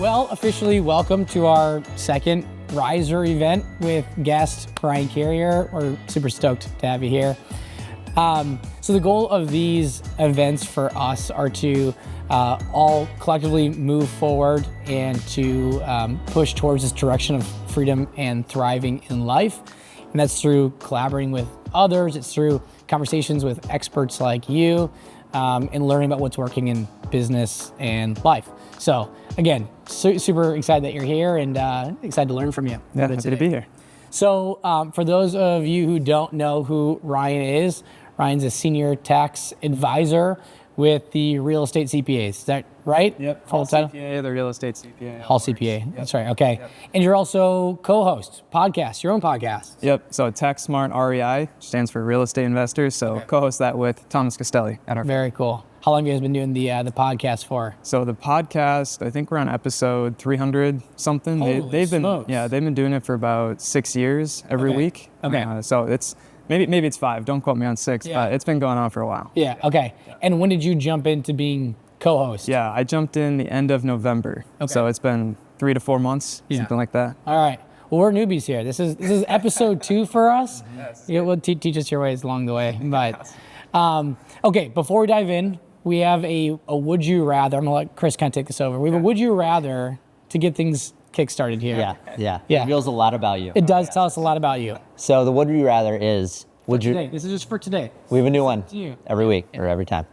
Well, officially welcome to our second Riser event with guest Brian Carriere. We're super stoked to have you here. So the goal of these events for us are to all collectively move forward and to push towards this direction of freedom and thriving in life. And that's through collaborating with others. It's through conversations with experts like you and learning about what's working in business and life. So again, super excited that you're here and excited to learn from you. Yeah, happy to be here. So for those of you who don't know who Ryan is, Ryan's a senior tax advisor with the real estate CPAs. Is that right? Yep. Full title? CPA, the real estate CPA. Hall CPA. Yep. That's right. Okay. Yep. And you're also co-host, podcast, your own podcast. Yep. So Tax Smart REI stands for Real Estate Investors. So co-host that with Thomas Castelli at our. Very cool. How long have you guys been doing the podcast for? So the podcast, I think we're on episode 300 something. Holy smokes. They've been doing it for about 6 years every week. Okay. So it's maybe it's 5. Don't quote me on 6, but it's been going on for a while. Yeah. Okay. And when did you jump into being co-host? Yeah, I jumped in the end of November. Okay. So it's been 3 to 4 months, something like that. All right. Well, we're newbies here. This is episode 2 for us. Yes. You will teach us your ways along the way. But okay, before we dive in, we have a would you rather. I'm gonna let Chris kind of take this over. We have a would you rather to get things kick-started here. Yeah. Yeah. It reveals a lot about you. It does tell us a lot about you. So the would you rather is, would you? Today. This is just for today. We have a new one you. every week or every time.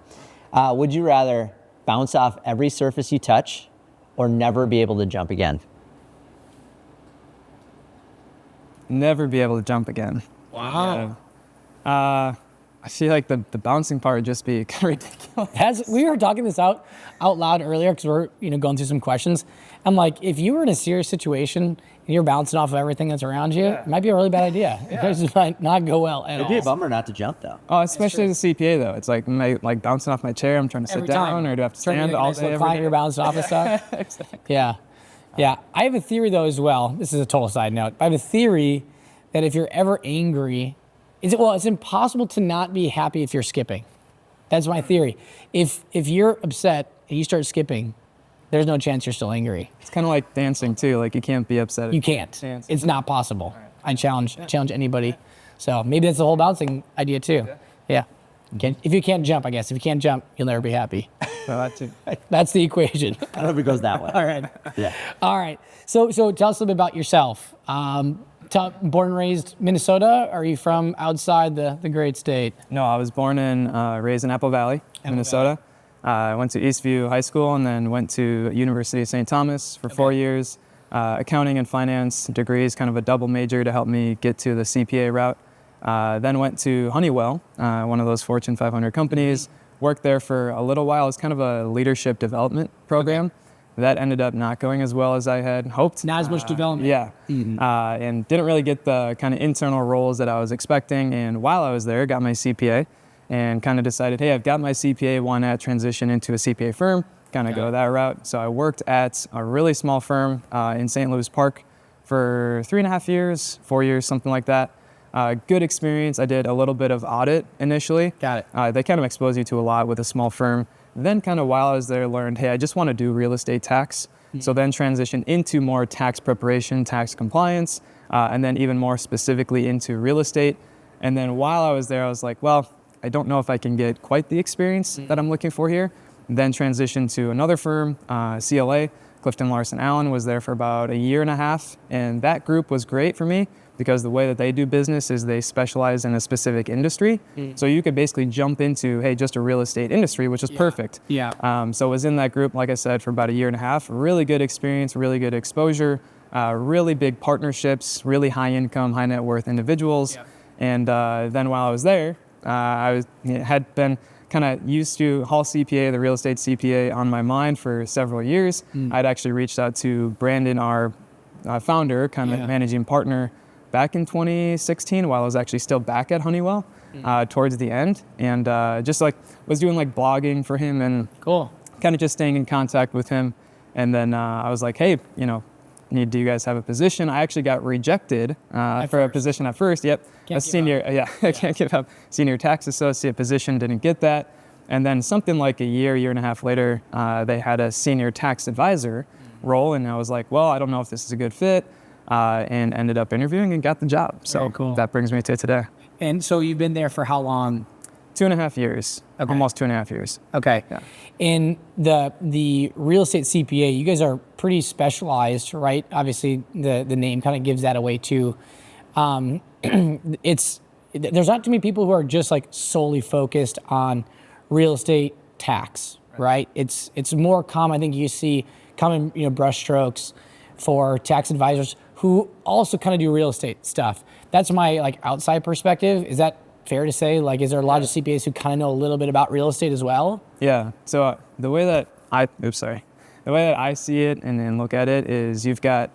Would you rather bounce off every surface you touch or never be able to jump again? Never be able to jump again. Wow. I feel like the bouncing part would just be kind of ridiculous. We were talking this out loud earlier because we're going through some questions. I'm like, if you were in a serious situation and you're bouncing off of everything that's around you, it might be a really bad idea. It might not go well at all. It'd be a bummer not to jump though. Oh, especially the CPA though. It's like, am I like bouncing off my chair? I'm trying to sit down, or do I have to stand all day? You're bouncing off and stuff. Exactly. Yeah. I have a theory though as well. This is a total side note. I have a theory that if you're ever angry, it's impossible to not be happy if you're skipping. That's my theory. If you're upset and you start skipping, there's no chance you're still angry. It's kind of like dancing too. Like you can't be upset. You can't. Dancing. It's not possible. I challenge anybody. So maybe that's the whole bouncing idea too. Yeah. If you can't jump, I guess. If you can't jump, you'll never be happy. So that too. That's the equation. I don't know if it goes that way. All right. Yeah. All right. So tell us a little bit about yourself. Born and raised Minnesota? Are you from outside the great state? No, I was born and raised in Apple Valley, Minnesota. I went to Eastview High School and then went to University of St. Thomas for 4 years. Accounting and finance degrees, kind of a double major to help me get to the CPA route. Then went to Honeywell, one of those Fortune 500 companies. Worked there for a little while. It's kind of a leadership development program. That ended up not going as well as I had hoped. Not as much development. Yeah, and didn't really get the kind of internal roles that I was expecting. And while I was there, got my CPA and kind of decided, hey, I've got my CPA, why not transition into a CPA firm, kind of go that route. So I worked at a really small firm in St. Louis Park for 3.5 years, 4 years, something like that. Good experience. I did a little bit of audit initially. Got it. They kind of expose you to a lot with a small firm. Then kind of while I was there, learned, hey, I just want to do real estate tax. So then transitioned into more tax preparation, tax compliance, and then even more specifically into real estate. And then while I was there, I was like, well, I don't know if I can get quite the experience that I'm looking for here. Then transitioned to another firm, CLA, Clifton Larson Allen, was there for about 1.5 years. And that group was great for me because the way that they do business is they specialize in a specific industry. So you could basically jump into, hey, just a real estate industry, which is perfect. Yeah. So I was in that group, like I said, for about 1.5 years. Really good experience, really good exposure, really big partnerships, really high income, high net worth individuals. Yeah. And then while I was there, had been kind of used to Hall CPA, the real estate CPA, on my mind for several years. I'd actually reached out to Brandon, our founder, kind of managing partner, back in 2016 while I was actually still back at Honeywell towards the end, and just like was doing like blogging for him and Cool. kind of just staying in contact with him. And then I was like, hey, do you guys have a position? I actually got rejected for a position at first. Yep, Can't a senior, I can't give up. Senior tax associate position, didn't get that. And then something like a year and a half later, they had a senior tax advisor role, and I was like, well, I don't know if this is a good fit, and ended up interviewing and got the job. So Very cool. that brings me to today. And so you've been there for how long? 2.5 years, almost 2.5 years. Okay. Yeah. In the real estate CPA, you guys are pretty specialized, right? Obviously, the name kind of gives that away too. There's not too many people who are just like solely focused on real estate tax, right? It's more common. I think you see common brushstrokes for tax advisors who also kind of do real estate stuff. That's my like outside perspective. Is that fair to say? Like, is there a lot of CPAs who kind of know a little bit about real estate as well? Yeah. So the way that I see it and look at it is you've got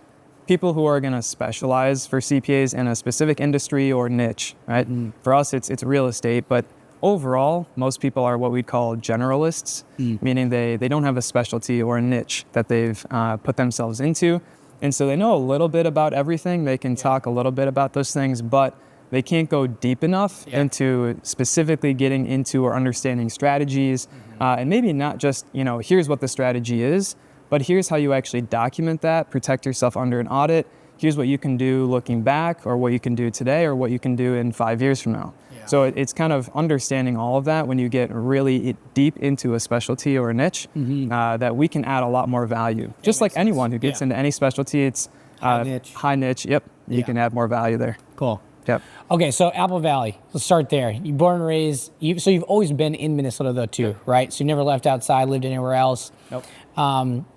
people who are going to specialize for CPAs in a specific industry or niche, right? For us, it's real estate, but overall, most people are what we'd call generalists, meaning they don't have a specialty or a niche that they've put themselves into. And so they know a little bit about everything. They can talk a little bit about those things, but they can't go deep enough into specifically getting into or understanding strategies. And maybe not just, here's what the strategy is, but here's how you actually document that, protect yourself under an audit. Here's what you can do looking back, or what you can do today, or what you can do in 5 years from now. Yeah. So it's kind of understanding all of that when you get really deep into a specialty or a niche, that we can add a lot more value. Just like anyone who gets into any specialty, it's high niche. Yep, you can add more value there. Cool. Yep. Okay, so Apple Valley, let's start there. You're born and raised, so you've always been in Minnesota though too, right? So you never left outside, lived anywhere else. Nope.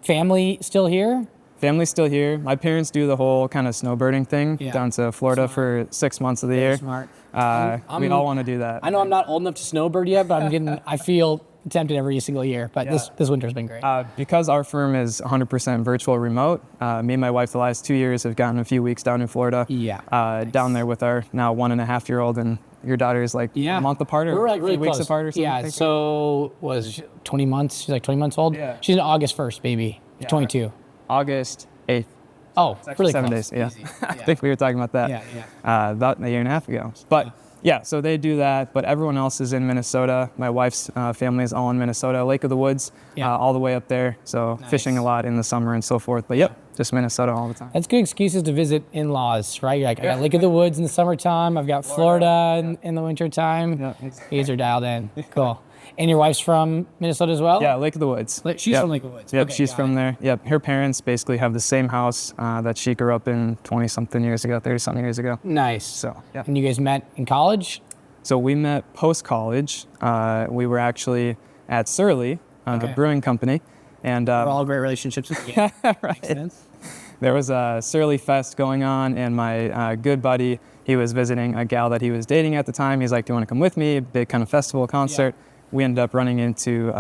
Family still here? Family's still here. My parents do the whole kind of snowbirding thing down to Florida for 6 months of the year. Smart. We all want to do that. I know I'm not old enough to snowbird yet, but I feel tempted every single year, but this winter's been great. Because our firm is 100% virtual remote, me and my wife the last 2 years have gotten a few weeks down in Florida. Nice. Down there with our now 1.5-year-old, and your daughter is like a month apart, or we're like really weeks close. apart or something. Yeah, so was she 20 months? She's like 20 months old? Yeah. She's an August 1st baby, 22. August 8th. Oh, really 7 close. days, Easy. I think we were talking about that about a year and a half ago. But so they do that, but everyone else is in Minnesota. My wife's family is all in Minnesota, Lake of the Woods, all the way up there. So fishing a lot in the summer and so forth. But just Minnesota all the time. That's good excuses to visit in-laws, right? You're like, I got Lake of the Woods in the summertime. I've got Florida in the wintertime. Yeah. You guys are dialed in. Cool. And your wife's from Minnesota as well? Yeah, Lake of the Woods. She's from Lake of the Woods. Yep, Okay, she's from there. Yep, her parents basically have the same house that she grew up in 20-something years ago, 30-something years ago. Nice. So, yeah. And you guys met in college? So we met post-college. We were actually at Surly, the brewing company. And We're all great relationships with you. right. Makes sense. There was a Surly Fest going on, and my good buddy, he was visiting a gal that he was dating at the time. He's like, do you want to come with me? Big kind of festival concert. Yeah. We ended up running into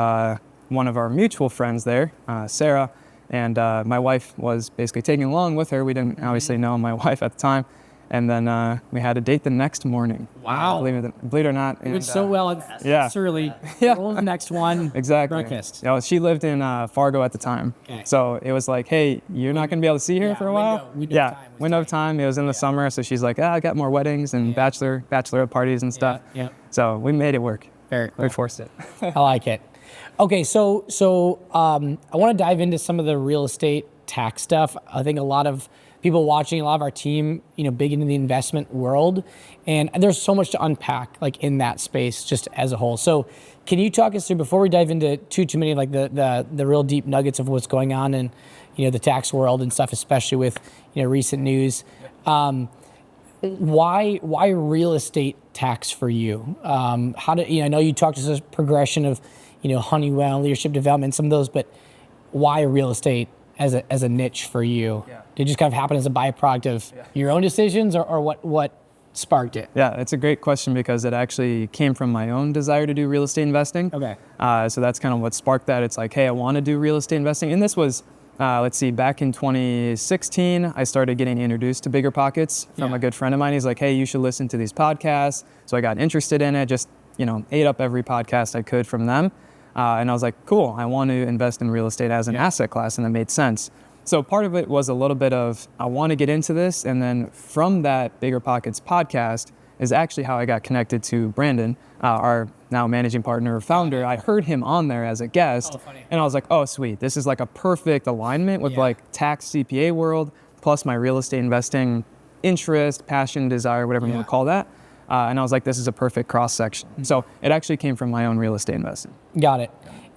one of our mutual friends there, Sarah, and my wife was basically taking along with her. We didn't obviously know my wife at the time. And then we had a date the next morning. Wow. Believe it or not. You did so well at Surly. Roll the next one. Exactly. Breakfast. She lived in Fargo at the time. Okay. So it was like, hey, you're not going to be able to see her for a while? Window of time. It was in the summer. So she's like, I got more weddings and bachelorette parties and stuff. Yeah. So we made it work. Very cool. We forced it. I like it. Okay, so I want to dive into some of the real estate tax stuff. I think a lot of people watching, a lot of our team, big into the investment world, and there's so much to unpack, like in that space, just as a whole. So, can you talk us through, before we dive into too many like the real deep nuggets of what's going on in the tax world and stuff, especially with recent news. Why real estate tax for you? How do I know you talked to us progression of Honeywell, leadership development, some of those, but why real estate as a niche for you? Did it just kind of happen as a byproduct of your own decisions, or what sparked it? Yeah, it's a great question because it actually came from my own desire to do real estate investing. Okay. So that's kind of what sparked that. It's like, hey, I want to do real estate investing, and this was. Back in 2016, I started getting introduced to Bigger Pockets from a good friend of mine. He's like, hey, you should listen to these podcasts. So I got interested in it, just, ate up every podcast I could from them. And I was like, cool, I want to invest in real estate as an asset class, and it made sense. So part of it was a little bit of, I want to get into this. And then from that Bigger Pockets podcast, is actually how I got connected to Brandon, our now managing partner or founder. I heard him on there as a guest, and I was like, oh, sweet. This is like a perfect alignment with like tax CPA world, plus my real estate investing interest, passion, desire, whatever you want to call that. And I was like, this is a perfect cross section. So it actually came from my own real estate investing. Got it.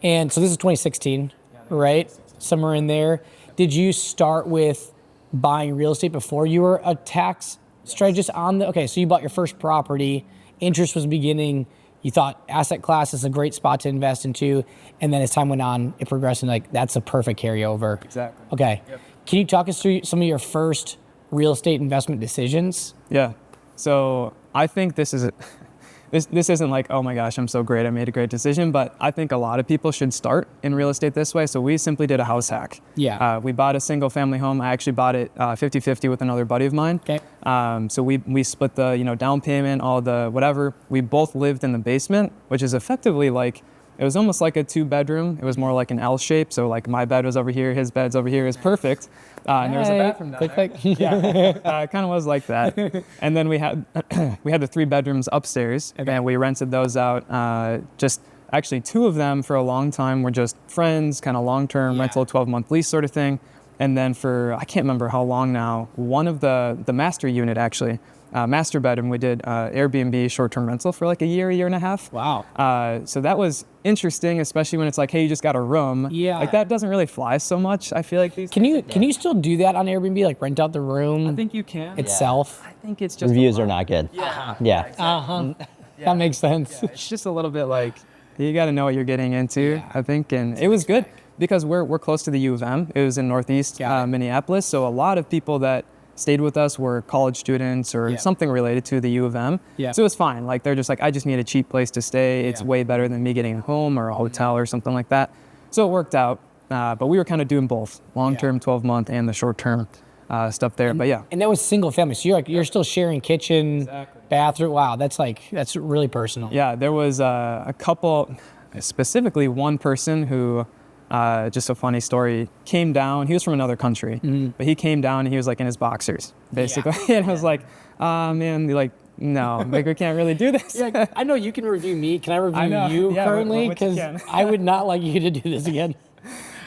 And so this is 2016, right? Somewhere in there. Did you start with buying real estate before you were a tax strategist on the, okay, so you bought your first property, interest was beginning, you thought asset class is a great spot to invest into, and then as time went on, it progressed and like, that's a perfect carryover. Exactly. Okay. Yep. Can you talk us through some of your first real estate investment decisions? Yeah. So I think this isn't like, oh my gosh, I'm so great, I made a great decision, but I think a lot of people should start in real estate this way. So we simply did a house hack. Yeah. We bought a single family home. I actually bought it 50-50 with another buddy of mine. Okay. So we split the down payment, all the whatever. We both lived in the basement, which is effectively like, it was almost like a 2-bedroom. It was more like an L shape. So like my bed was over here, his bed's over here. Is perfect. And there was a bathroom down there. Yeah, it kind of was like that. And then we had the 3 bedrooms upstairs, and we rented those out. Just actually 2 of them for a long time were just friends, kind of long-term rental, 12-month lease sort of thing. And then for, I can't remember how long now, one of the master unit actually, master bedroom, we did Airbnb short-term rental for like a year and a half. Wow. So that was interesting, especially when it's like, hey, you just got a room. Yeah. Like that doesn't really fly so much, I feel like these Can you still do that on Airbnb, like rent out the room I think you can. itself? I think it's just Reviews are not good. Yeah. Yeah. Uh-huh. That makes sense. Yeah, it's just a little bit like, you got to know what you're getting into, I think. And it was good because we're close to the U of M. It was in Northeast Minneapolis. So a lot of people that stayed with us were college students or something related to the U of M. Yeah. So it was fine. Like they're just like, I just need a cheap place to stay. It's way better than me getting a home or a hotel or something like that. So it worked out. But we were kind of doing both, long-term 12-month and the short-term stuff there. But yeah. And that was single family. So you're still sharing kitchen, bathroom. Wow, that's really personal. Yeah, there was a couple, specifically one person who, just a funny story, came down. He was from another country, but he came down and he was like in his boxers, basically. And I was like, man, like, no, like we can't really do this. Yeah, I know you can review me. Can I review you currently? Because I would not like you to do this again.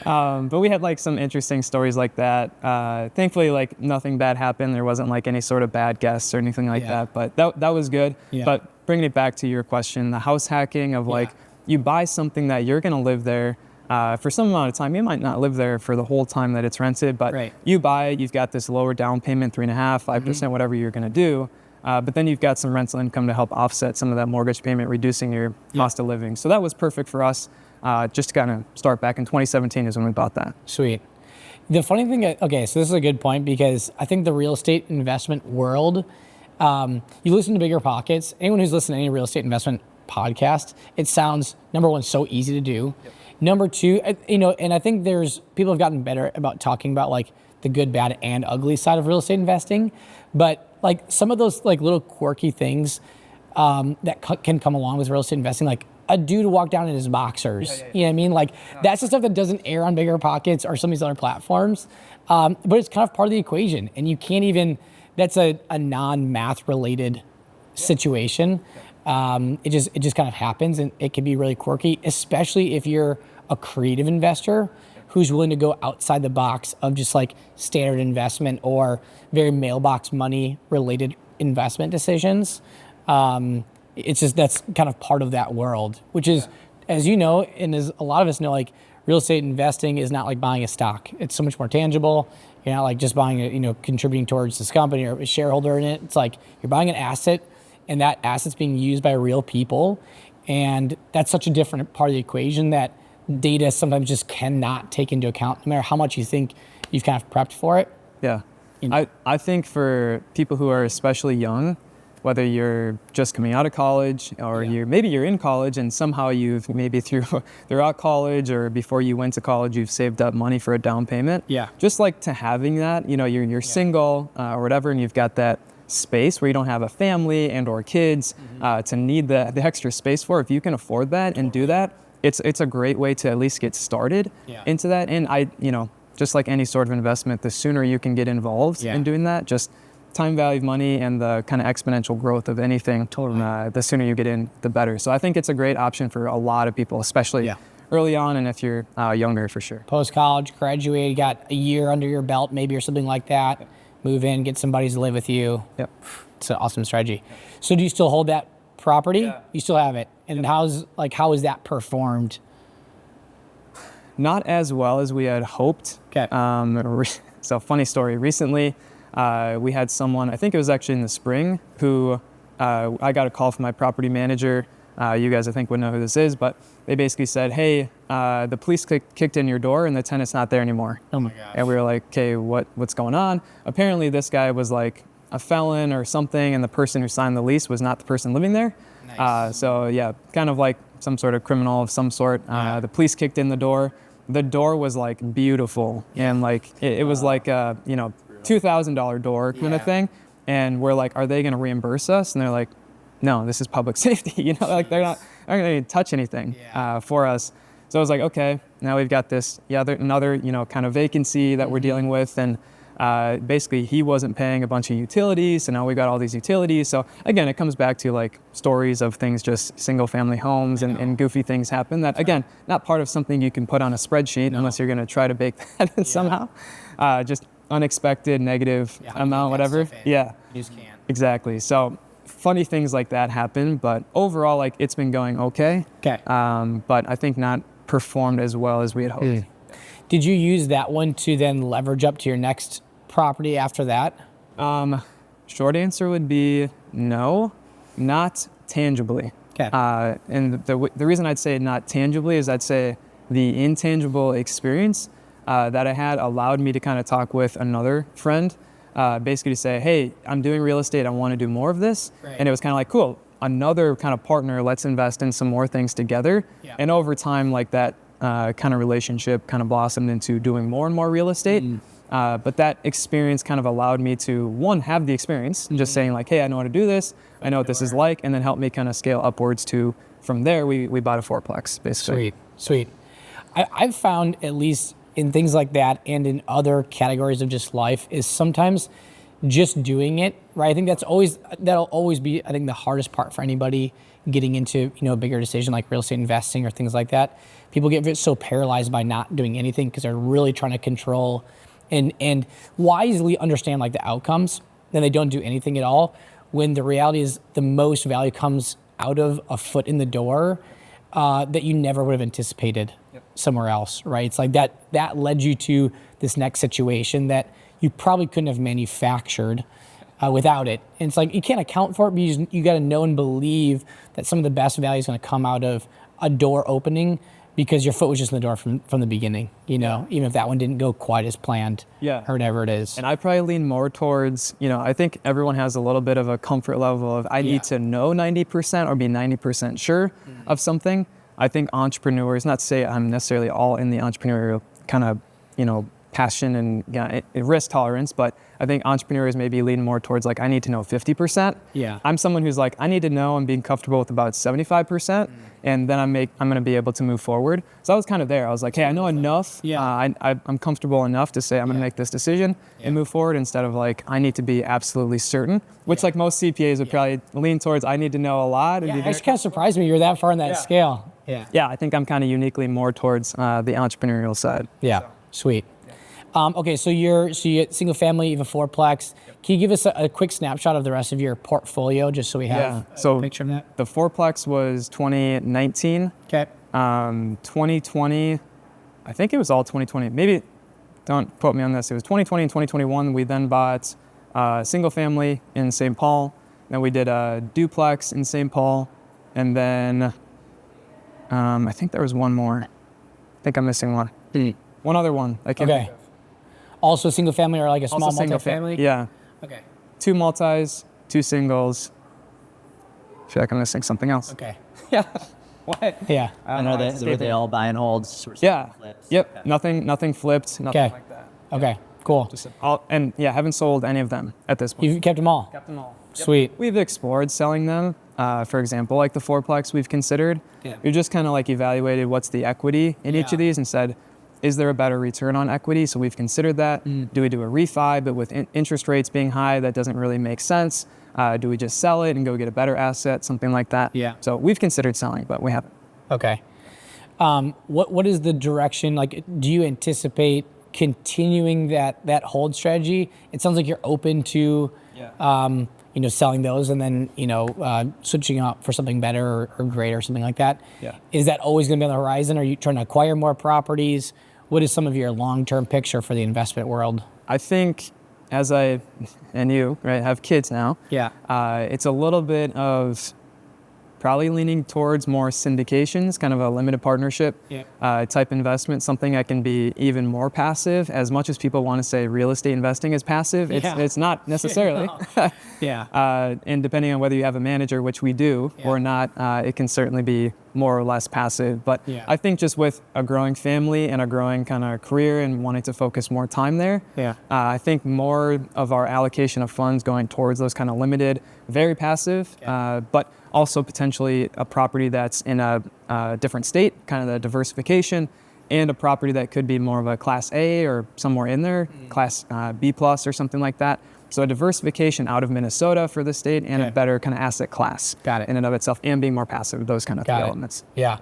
But we had like some interesting stories like that. Thankfully, like nothing bad happened. There wasn't like any sort of bad guests or anything like that. But that was good. Yeah. But bringing it back to your question, the house hacking of like you buy something that you're gonna live there for some amount of time. You might not live there for the whole time that it's rented, but you buy it. You've got this lower down payment, 3.5%, 5%, whatever you're gonna do. But then you've got some rental income to help offset some of that mortgage payment, reducing your cost of living. So that was perfect for us. Just to kind of start back in 2017 is when we bought that. Sweet. The funny thing, okay, so this is a good point because I think the real estate investment world, you listen to Bigger Pockets, anyone who's listened to any real estate investment podcast, it sounds, number one, so easy to do. Yep. Number two, and I think people have gotten better about talking about like the good, bad, and ugly side of real estate investing. But like some of those like little quirky things that can come along with real estate investing, like a dude walk down in his boxers. You know what I mean? Like that's the stuff that doesn't air on Bigger Pockets or some of these other platforms. But it's kind of part of the equation, and you can't even. That's a non-math related situation. It just kind of happens, and it can be really quirky, especially if you're a creative investor who's willing to go outside the box of just like standard investment or very mailbox money related investment decisions. It's just, that's kind of part of that world, which is, as you know, and as a lot of us know, like real estate investing is not like buying a stock. It's so much more tangible. You're not like just buying it, contributing towards this company or a shareholder in it. It's like you're buying an asset, and that asset's being used by real people. And that's such a different part of the equation that data sometimes just cannot take into account, no matter how much you think you've kind of prepped for it. Yeah. I think for people who are especially young, whether you're just coming out of college or maybe you're in college and somehow you've maybe throughout college or before you went to college, you've saved up money for a down payment. Yeah. Just like to having that, you're single or whatever, and you've got that space where you don't have a family and or kids to need the extra space for. If you can afford that and do that, it's a great way to at least get started into that. And just like any sort of investment, the sooner you can get involved in doing that, just time value of money and the kind of exponential growth of anything. Totally. The sooner you get in, the better. So I think it's a great option for a lot of people, especially early on, and if you're younger, for sure. Post-college, graduate, you got a year under your belt maybe or something like that. Move in, get somebody to live with you. Yep. It's an awesome strategy. So do you still hold that property? Yeah. You still have it. And how is that performed? Not as well as we had hoped. Okay. So funny story. Recently, we had someone, I think it was actually in the spring, who I got a call from my property manager. You guys, I think, would know who this is, but they basically said, hey, the police kicked in your door and the tenant's not there anymore. Oh my gosh. And we were like, okay, what's going on? Apparently this guy was like a felon or something, and the person who signed the lease was not the person living there. Nice. So yeah, kind of like some sort of criminal of some sort. The police kicked in the door. The door was like beautiful, and like it was like a $2,000 door kind of thing. And we're like, are they going to reimburse us? And they're like, no, this is public safety. Like they're not going to touch anything for us. So I was like, okay, now we've got this another kind of vacancy that we're dealing with, and basically he wasn't paying a bunch of utilities, so now we got all these utilities. So again, it comes back to like stories of things, just single family homes and goofy things happen that, again, not part of something you can put on a spreadsheet unless you're going to try to bake that in somehow. Just unexpected negative amount, whatever. Yeah, You just can't. exactly. So funny things like that happen, but overall, like, it's been going okay. Okay. But I think not performed as well as we had hoped. Did you use that one to then leverage up to your next property after that? Short answer would be no, not tangibly. Okay. And the reason I'd say not tangibly is I'd say the intangible experience that I had allowed me to kind of talk with another friend, basically to say, hey, I'm doing real estate, I want to do more of this. Right. And it was kind of like, cool, another kind of partner, let's invest in some more things together. Yeah. And over time, like that kind of relationship kind of blossomed into doing more and more real estate. But that experience kind of allowed me to, one, have the experience and just saying like, hey, I know how to do this, I know what this is like, and then help me kind of scale upwards to, from there, we bought a fourplex, basically. Sweet. I've found, at least in things like that and in other categories of just life, is sometimes just doing it, right? I think that'll always be, I think, the hardest part for anybody getting into, a bigger decision like real estate investing or things like that. People get so paralyzed by not doing anything because they're really trying to control and wisely understand like the outcomes. Then they don't do anything at all, when the reality is the most value comes out of a foot in the door that you never would have anticipated somewhere else, right? It's like that led you to this next situation that you probably couldn't have manufactured without it. And it's like, you can't account for it, but you got to know and believe that some of the best value is going to come out of a door opening because your foot was just in the door from the beginning, even if that one didn't go quite as planned or whatever it is. And I probably lean more towards, I think everyone has a little bit of a comfort level of I need to know 90% or be 90% sure of something. I think entrepreneurs, not to say I'm necessarily all in the entrepreneurial kind of, passion and risk tolerance, but I think entrepreneurs maybe lean more towards like, I need to know 50%. Yeah. I'm someone who's like, I need to know I'm being comfortable with about 75%, and then I'm going to be able to move forward. So I was kind of there. I was like, hey, I know enough. I'm comfortable enough to say I'm going to make this decision and move forward, instead of like, I need to be absolutely certain, which like most CPAs would probably lean towards, I need to know a lot. And It kind of surprised me you're that far on that scale. Yeah, I think I'm kind of uniquely more towards the entrepreneurial side. Yeah, sweet. Okay, so you single family, you have a fourplex. Can you give us a quick snapshot of the rest of your portfolio, just so we have a picture of that? The fourplex was 2019. Okay. 2020, I think it was all 2020. Maybe, don't quote me on this. It was 2020 and 2021. We then bought single family in St. Paul. Then we did a duplex in St. Paul. And then I think there was one more. I think I'm missing one. One other one. Okay. Also single family, or like a small Also single multifamily? Yeah. Okay. 2 multis, 2 singles. I feel like I'm missing something else. Okay. Yeah. What? Yeah. And were they all buy and holds? Yeah. Flips? Yep. Okay. Nothing flipped. Nothing Okay. like that. Okay. Cool. Just haven't sold any of them at this point. You've kept them all. Kept them all. Sweet. We've explored selling them. For example, like the fourplex we've considered. Yeah. We've just kind of like evaluated what's the equity in each of these and said, is there a better return on equity? So we've considered that. Do we do a refi, but with interest rates being high, that doesn't really make sense? Do we just sell it and go get a better asset, something like that? Yeah. So we've considered selling, but we haven't. Okay. What is the direction? Like, do you anticipate continuing that hold strategy? It sounds like you're open to, selling those and then, switching out for something better or greater or something like that. Yeah. Is that always going to be on the horizon? Are you trying to acquire more properties? What is some of your long-term picture for the investment world? I think as I and you, right, have kids now, it's a little bit of probably leaning towards more syndications, kind of a limited partnership type investment, something that can be even more passive. As much as people want to say real estate investing is passive, it's not necessarily. And depending on whether you have a manager, which we do, or not, it can certainly be more or less passive. But I think just with a growing family and a growing kind of career and wanting to focus more time there, I think more of our allocation of funds going towards those kind of limited, very passive, but also potentially a property that's in a different state, kind of the diversification, and a property that could be more of a class A or somewhere in there, class B plus or something like that. So a diversification out of Minnesota for the state and a better kind of asset class in and of itself, and being more passive, those kind of elements. Yeah.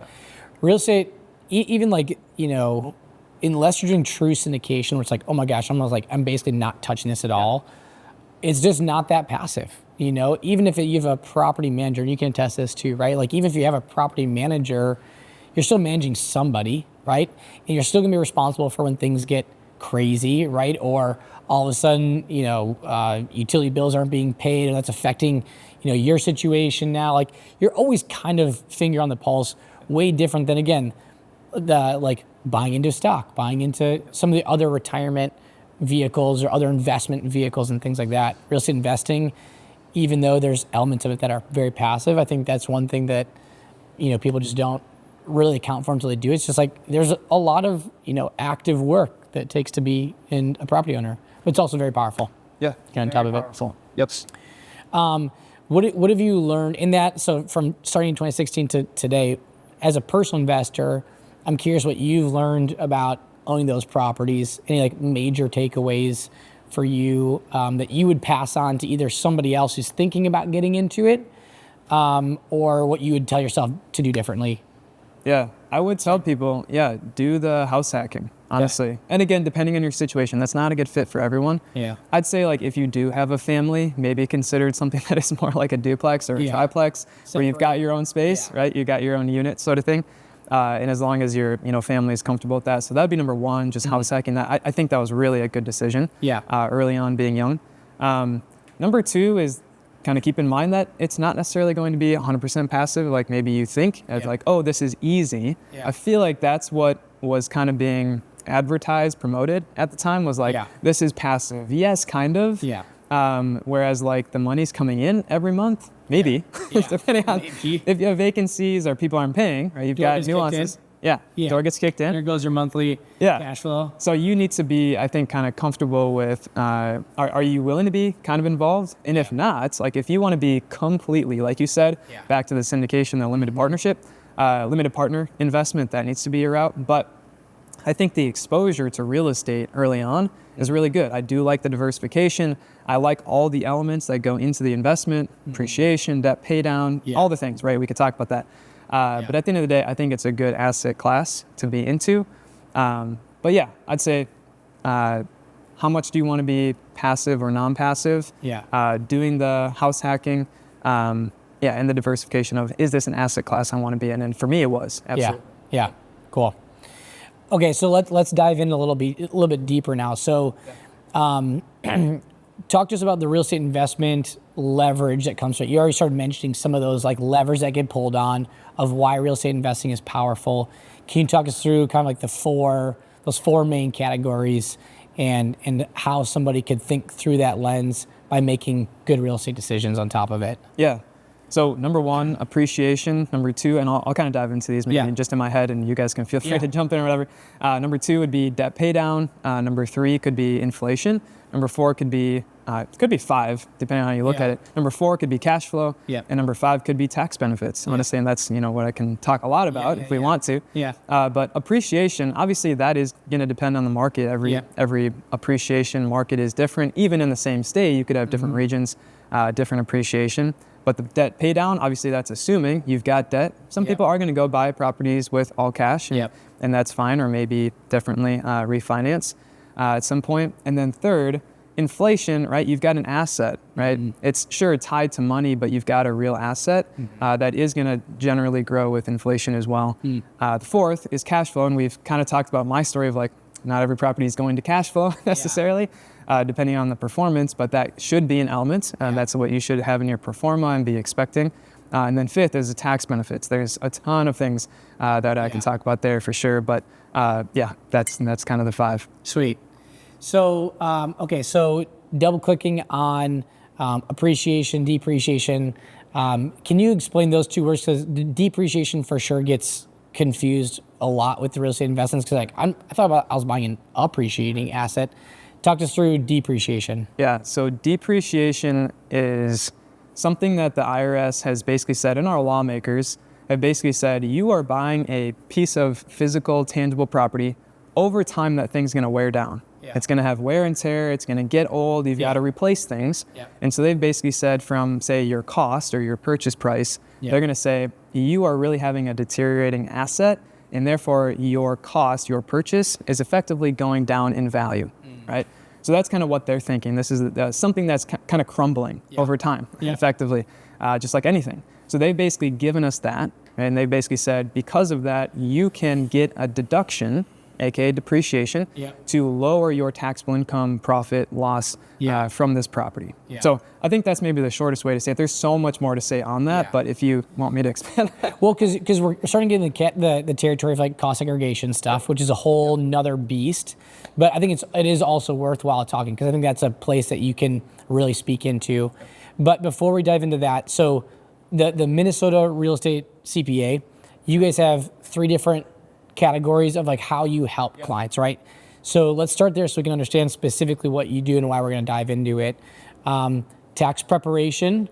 Real estate, even like, unless you're doing true syndication, where it's like, oh my gosh, I'm basically not touching this at all. It's just not that passive. Even if you have a property manager, and you can attest this too, right? Like, even if you have a property manager, you're still managing somebody, right? And you're still gonna be responsible for when things get crazy, right? Or all of a sudden, utility bills aren't being paid, and that's affecting, your situation now. Like, you're always kind of finger on the pulse, way different than, again, buying into stock, buying into some of the other retirement vehicles or other investment vehicles and things like that. Real estate investing, even though there's elements of it that are very passive, I think that's one thing that, people just don't really account for until they do. It's just like, there's a lot of, active work that it takes to be in a property owner, but it's also very powerful. Yeah. On top of it. Yep. What have you learned in that? So from starting in 2016 to today, as a personal investor, I'm curious what you've learned about owning those properties. Any major takeaways for you that you would pass on to either somebody else who's thinking about getting into it, or what you would tell yourself to do differently? Yeah, I would tell people, do the house hacking, honestly. And again, depending on your situation, that's not a good fit for everyone. Yeah. I'd say if you do have a family, maybe consider something that is more like a duplex or a triplex, where you've got your own space, right? You got your own unit sort of thing. And as long as your family is comfortable with that. So that'd be number one, just house hacking that. I think that was really a good decision early on, being young. Number two is kind of keep in mind that it's not necessarily going to be 100% passive like maybe you think. It's this is easy. I feel like that's what was kind of being advertised, promoted at the time, was this is passive. Yes, kind of. Whereas the money's coming in every month, maybe, depending on if you have vacancies or people aren't paying, right? You've got nuances. Door gets kicked in. There goes your monthly cash flow. So you need to be, I think, kind of comfortable with, are you willing to be kind of involved? And if not, if you want to be completely, like you said, back to the syndication, the limited partnership, limited partner investment, that needs to be your route. But I think the exposure to real estate early on is really good. I do like the diversification. I like all the elements that go into the investment, appreciation, debt pay down, all the things, right? We could talk about that. But at the end of the day, I think it's a good asset class to be into. But I'd say, how much do you want to be passive or non-passive? Doing the house hacking, and the diversification of, is this an asset class I want to be in? And for me, it was, absolutely. Yeah, cool. Okay, so let's dive in a little bit deeper now. So, talk to us about the real estate investment leverage that comes from it. You already started mentioning some of those levers that get pulled on of why real estate investing is powerful. Can you talk us through kind of those four main categories and how somebody could think through that lens by making good real estate decisions on top of it? Yeah. So number one, appreciation. Number two, and I'll kind of dive into these maybe just in my head, and you guys can feel free to jump in or whatever. Number two would be debt pay down. Number three could be inflation. Number four could be it could be 5, depending on how you look Yeah. at it. Number 4 could be cash flow, Yep. and number 5 could be tax benefits. I'm gonna say, and that's what I can talk a lot about if we want to. Yeah. But appreciation, obviously, that is gonna depend on the market. Every appreciation market is different. Even in the same state, you could have different regions, different appreciation. But the debt pay down, obviously, that's assuming you've got debt. Some people are gonna go buy properties with all cash, and that's fine, or maybe differently refinance at some point. And then third, inflation, right? You've got an asset, right? It's sure tied to money, but you've got a real asset that is going to generally grow with inflation as well. The fourth is cash flow, and we've kind of talked about my story of like not every property is going to cash flow necessarily, depending on the performance, but that should be an element. That's what you should have in your pro forma and be expecting. And then fifth is the tax benefits. There's a ton of things that I can talk about there for sure, but that's kind of the 5. Sweet. So, so double clicking on appreciation, depreciation. Can you explain those 2 words? Because depreciation for sure gets confused a lot with the real estate investments. Because I thought I was buying an appreciating asset. Talk us through depreciation. Yeah, so depreciation is something that the IRS has basically said, and our lawmakers have basically said, you are buying a piece of physical, tangible property. Over time, that thing's going to wear down. It's going to have wear and tear. It's going to get old. You've got to replace things. And so they've basically said from, say, your cost or your purchase price, they're going to say, you are really having a deteriorating asset, and therefore your cost, your purchase, is effectively going down in value, right? So that's kind of what they're thinking. This is something that's kind of crumbling over time, effectively, just like anything. So they've basically given us that, and they basically said, because of that, you can get a deduction, aka depreciation, to lower your taxable income, profit, loss from this property. So I think that's maybe the shortest way to say it. There's so much more to say on that, but if you want me to expand that. Well, because we're starting to get in the territory of like cost segregation stuff, which is a whole nother beast. But I think it is also worthwhile talking, because I think that's a place that you can really speak into. But before we dive into that, so the Minnesota real estate CPA, you guys have 3 different categories of like how you help clients, right? So let's start there so we can understand specifically what you do and why we're going to dive into it. Tax preparation,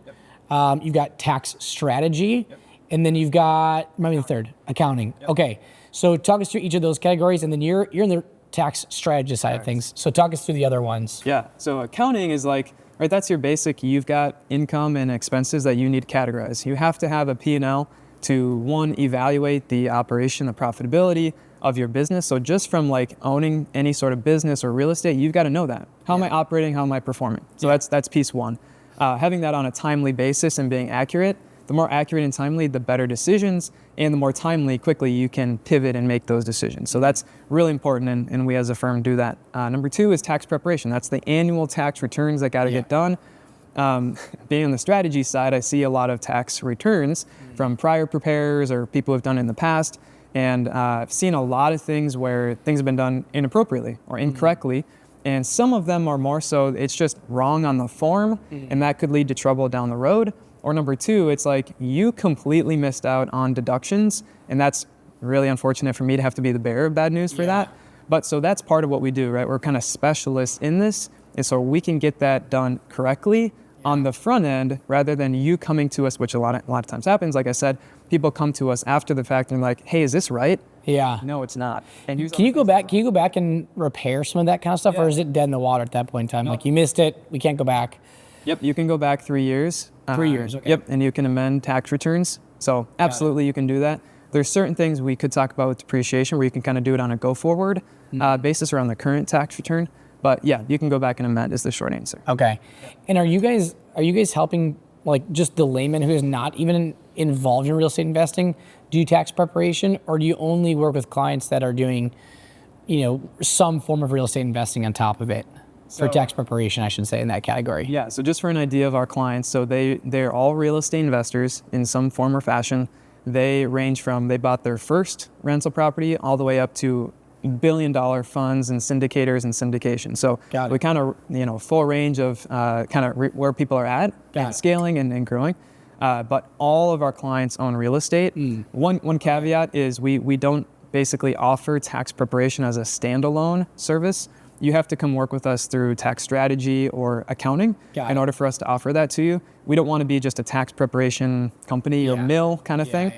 you've got tax strategy, and then you've got, maybe the third, accounting. Okay, so talk us through each of those categories, and then you're in the tax strategist side of things. So talk us through the other ones. Yeah, so accounting is like, right, that's your basic, you've got income and expenses that you need to categorize. You have to have a P&L to, 1, evaluate the operation, the profitability of your business. So just from like owning any sort of business or real estate, you've got to know that. How am I operating? How am I performing? So that's piece 1. Having that on a timely basis and being accurate, the more accurate and timely, the better decisions, and the more timely, quickly you can pivot and make those decisions. So that's really important, and we as a firm do that. Number 2 is tax preparation. That's the annual tax returns that got to get done. Being on the strategy side, I see a lot of tax returns from prior preparers or people who've done it in the past, and I've seen a lot of things where things have been done inappropriately or incorrectly, and some of them are more so it's just wrong on the form, and that could lead to trouble down the road. Or number 2, it's like you completely missed out on deductions, and that's really unfortunate for me to have to be the bearer of bad news for that. But so that's part of what we do, right? We're kind of specialists in this, and so we can get that done correctly on the front end rather than you coming to us, which a lot of times happens. Like I said, people come to us after the fact and like, hey, is this right? Yeah. No, it's not. And Can you go back and repair some of that kind of stuff, or is it dead in the water at that point in time? Like you missed it, we can't go back. Yep, you can go back 3 years. 3 years, okay. Yep, and you can amend tax returns. So absolutely you can do that. There's certain things we could talk about with depreciation where you can kind of do it on a go forward basis around the current tax return. But yeah, you can go back and amend is the short answer. Okay. And are you guys helping like just the layman who is not even involved in real estate investing do tax preparation, or do you only work with clients that are doing, some form of real estate investing on top of it? For tax preparation, I should say, in that category. Yeah, so just for an idea of our clients, so they're all real estate investors in some form or fashion. They range from, they bought their first rental property all the way up to billion-dollar funds and syndicators and syndication. So we kind of, full range of where people are at, and scaling and growing. But all of our clients own real estate. One caveat is we don't basically offer tax preparation as a standalone service. you have to come work with us through tax strategy or accounting in order for us to offer that to you. We don't want to be just a tax preparation company or mill kind of thing.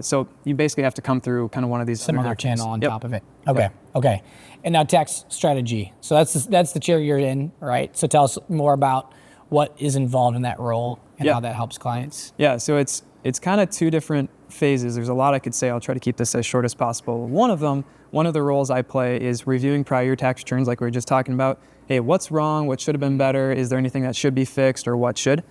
So you basically have to come through kind of one of these some other channel on top of it. Okay. Okay. And now tax strategy. So that's the chair you're in, right? So tell us more about what is involved in that role and how that helps clients. Yeah. So it's kind of two different phases. There's a lot I could say. I'll try to keep this as short as possible. One of the roles I play is reviewing prior year tax returns, like we were just talking about. Hey, what's wrong? What should have been better? Is there anything that should be fixed, or what should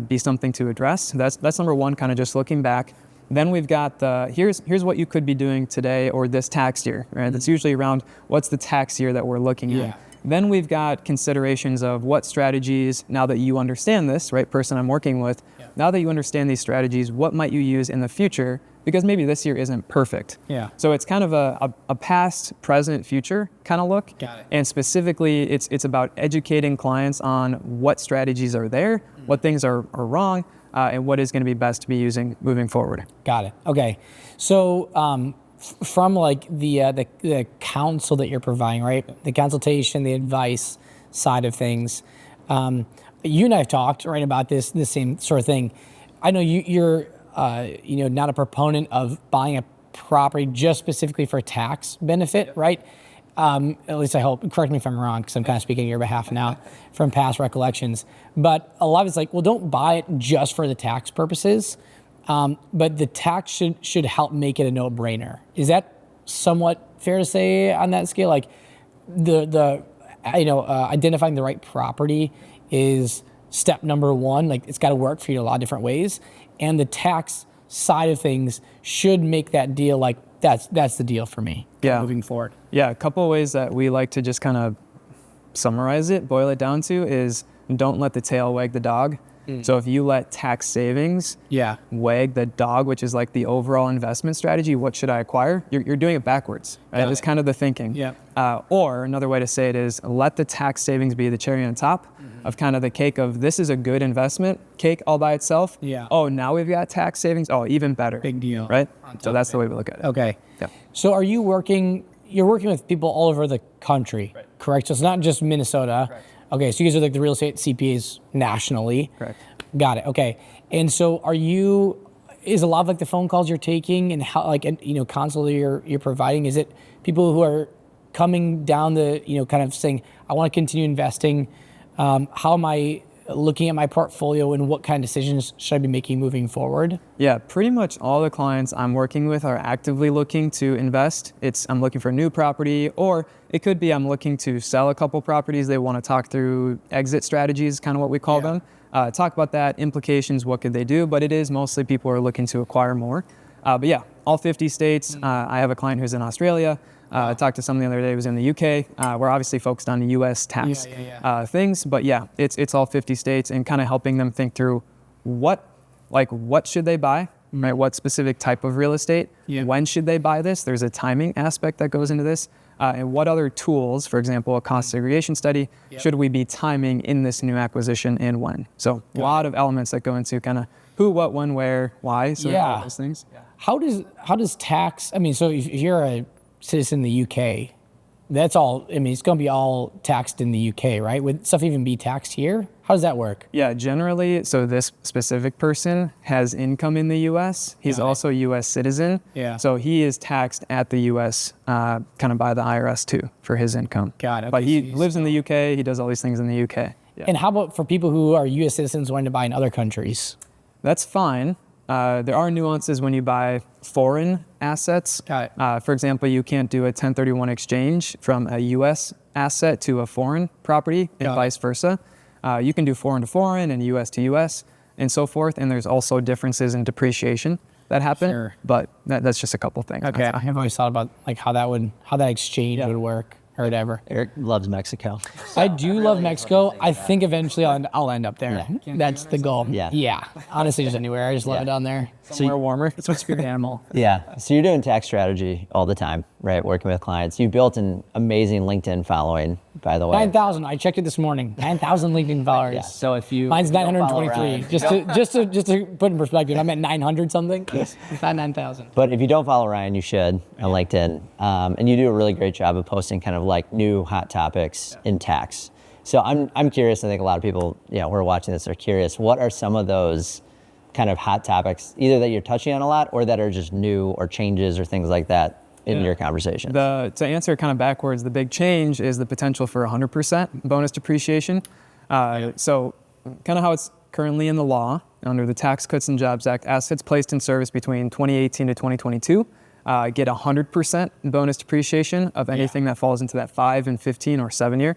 be something to address? That's number one, kind of just looking back. Then we've got here's what you could be doing today or this tax year, right? That's usually around what's the tax year that we're looking at. Then we've got considerations of what strategies, now that you understand this, right, person I'm working with, now that you understand these strategies, what might you use in the future? Because maybe this year isn't perfect. So it's kind of a past, present, future kind of look. And specifically, it's about educating clients on what strategies are there, what things are wrong, and what is going to be best to be using moving forward. Got it. Okay. So from like the counsel that you're providing, right? The consultation, the advice side of things. You and I have talked, right, about this same sort of thing. I know you're not a proponent of buying a property just specifically for tax benefit, right? At least I hope. Correct me if I'm wrong, because I'm kind of speaking on your behalf now from past recollections. But a lot of it's like, well, don't buy it just for the tax purposes, but the tax should help make it a no-brainer. Is that somewhat fair to say on that scale? Like identifying the right property is step number one. Like it's got to work for you in a lot of different ways, and the tax side of things should make that deal like that's the deal for me moving forward. Yeah, a couple of ways that we like to just kind of summarize it, boil it down to is don't let the tail wag the dog. So if you let tax savings wag the dog, which is like the overall investment strategy, what should I acquire? You're doing it backwards, right? That's kind of the thinking. Or another way to say it is let the tax savings be the cherry on top of kind of the cake of this is a good investment cake all by itself. Oh, now we've got tax savings. Oh, even better. Big deal. Right? So that's the way we look at it. Okay. So you're working with people all over the country, correct? So it's not just Minnesota. Okay, so you guys are like the real estate CPAs nationally. Correct. Got it. Okay. And so is a lot of like the phone calls you're taking and how counsel you're providing, is it people who are coming down the, kind of saying, I want to continue investing. How am I looking at my portfolio and what kind of decisions should I be making moving forward? Yeah, pretty much all the clients I'm working with are actively looking to invest. I'm looking for a new property, or it could be I'm looking to sell a couple properties. They want to talk through exit strategies, kind of what we call them. Talk about that, implications, what could they do, but it is mostly people who are looking to acquire more. But yeah, all 50 states. I have a client who's in Australia. I talked to someone the other day who was in the UK. We're obviously focused on the US tax things, but yeah, it's all 50 states and kind of helping them think through what should they buy, right? What specific type of real estate? When should they buy this? There's a timing aspect that goes into this. And what other tools, for example, a cost segregation study, should we be timing in this new acquisition and when? So a lot of elements that go into kind of who, what, when, where, why, so all those things. How does tax, so if you're a citizen in the UK, that's all, it's going to be all taxed in the UK, right? Would stuff even be taxed here? How does that work? Yeah, generally, so this specific person has income in the US. He's also a US citizen. So he is taxed at the US kind of by the IRS too for his income. Got it. Okay, but he lives in the UK, he does all these things in the UK. And how about for people who are US citizens wanting to buy in other countries? That's fine. There are nuances when you buy foreign assets. Got it. For example, you can't do a 1031 exchange from a U.S. asset to a foreign property and vice versa. You can do foreign to foreign and U.S. to U.S. and so forth. And there's also differences in depreciation that happen. But that's just a couple things. Okay. I have always thought about like how that exchange would work. Or whatever. Eric loves Mexico. I do love Mexico. I think eventually I'll end up there. That's the goal. Yeah. Honestly, just anywhere. I just love it down there. Somewhere warmer. It's my spirit animal. So you're doing tax strategy all the time, right? Working with clients. You've built an amazing LinkedIn following, by the way. 9,000. I checked it this morning. 9,000 LinkedIn followers. So if you mine's 923. Just to put in perspective, I'm at 900 something. It's not 9,000. But if you don't follow Ryan, you should on LinkedIn. And you do a really great job of posting kind of like new hot topics in tax. So I'm curious. I think a lot of people, who are watching this are curious. What are some of those kind of hot topics, either that you're touching on a lot or that are just new or changes or things like that in your conversation? To answer kind of backwards, the big change is the potential for 100% bonus depreciation. So kind of how it's currently in the law under the Tax Cuts and Jobs Act, assets placed in service between 2018 to 2022 get 100% bonus depreciation of anything that falls into that 5 and 15 or 7 year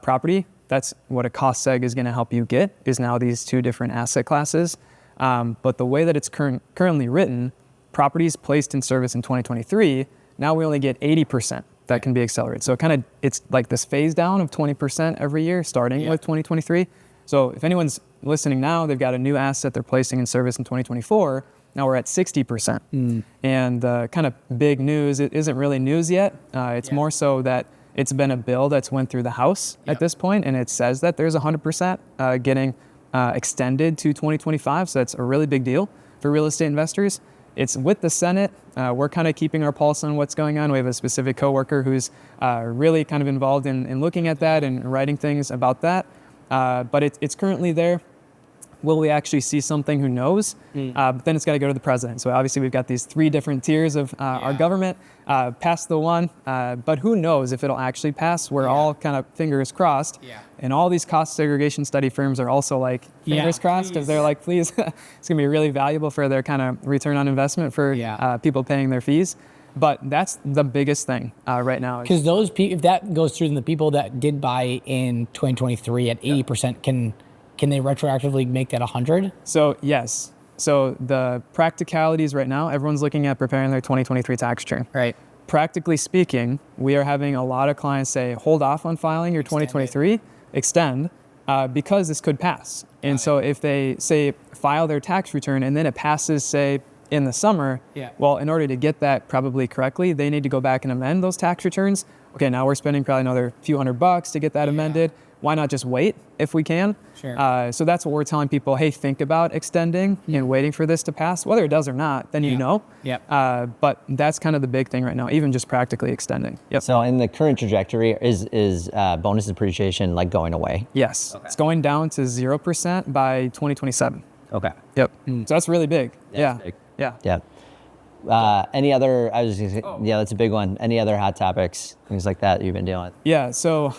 property. That's what a cost seg is going to help you get, is now these two different asset classes. But the way that it's currently written, properties placed in service in 2023, now we only get 80% that can be accelerated. So it's like this phase down of 20% every year starting with 2023. So if anyone's listening now, they've got a new asset they're placing in service in 2024, now we're at 60%. And kind of big news, it isn't really news yet. It's more so that it's been a bill that's went through the House at this point, and it says that there's 100% getting extended to 2025. So that's a really big deal for real estate investors. It's with the Senate. We're kind of keeping our pulse on what's going on. We have a specific coworker who's really kind of involved in looking at that and writing things about that. But it's currently there. Will we actually see something? Who knows? But then it's got to go to the president. So obviously we've got these three different tiers of our government. Passed the one, but who knows if it'll actually pass? We're all kind of fingers crossed. And all these cost segregation study firms are also like fingers crossed, because they're like, please, it's going to be really valuable for their kind of return on investment for people paying their fees. But that's the biggest thing right now. Because those people, if that goes through, then the people that did buy in 2023 at 80%, can they retroactively make that 100? So yes. So the practicalities right now, everyone's looking at preparing their 2023 tax return. Right. Practically speaking, we are having a lot of clients say, hold off on filing your 2023, extend, because this could pass. And so if they say file their tax return and then it passes, say, in the summer, well, in order to get that probably correctly, they need to go back and amend those tax returns. Okay, now we're spending probably another few $100 to get that amended. Why not just wait if we can? Sure. So that's what we're telling people, hey, think about extending and waiting for this to pass. Whether it does or not, then you know. But that's kind of the big thing right now, even just practically extending. So in the current trajectory, is bonus depreciation like going away? Yes. It's going down to 0% by 2027. Okay. So that's really big. Big. Any other, I was just gonna say, that's a big one. Any other hot topics, things like that you've been dealing with? Yeah, so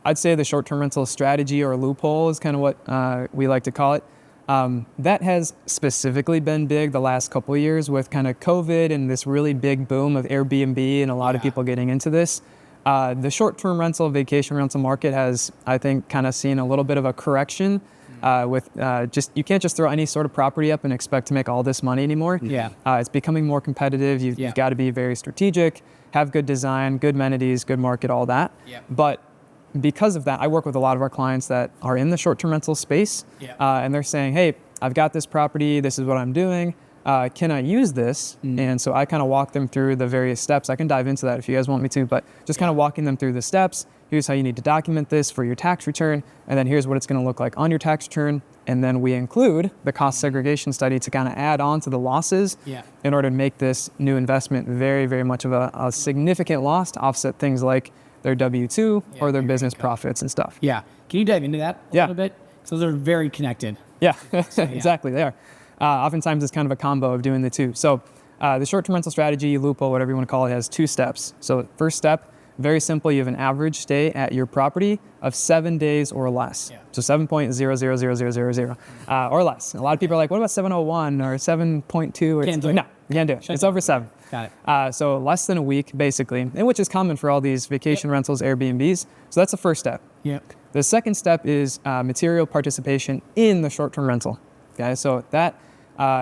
I'd say the short-term rental strategy or loophole is kind of what we like to call it. That has specifically been big the last couple of years with kind of COVID and this really big boom of Airbnb and a lot of people getting into this. The short-term rental, vacation rental market has, I think, kind of seen a little bit of a correction with you can't just throw any sort of property up and expect to make all this money anymore. It's becoming more competitive. You've got to be very strategic, have good design, good amenities, good market, all that. But because of that, I work with a lot of our clients that are in the short-term rental space, and they're saying, hey, I've got this property, this is what I'm doing, can I use this? And so I kind of walk them through the various steps. I can dive into that if you guys want me to, but just kind of walking them through the steps. Here's how you need to document this for your tax return, and then here's what it's going to look like on your tax return. And then we include the cost segregation study to kind of add on to the losses in order to make this new investment very, very much of a significant loss to offset things like their W-2 or their business profits and stuff. Can you dive into that a little bit? So they're very connected. Exactly, they are. Oftentimes it's kind of a combo of doing the two. So the short-term rental strategy, loophole, whatever you want to call it, has two steps. So first step, very simple, you have an average stay at your property of 7 days or less. So 7.000000 or less. A lot of people are like, what about 701 or 7.2? Or Can't do it. No, you can't do it. It's over 7. Got it. So less than a week, basically, and which is common for all these vacation rentals, Airbnbs. So that's the first step. The second step is material participation in the short-term rental. Okay, so that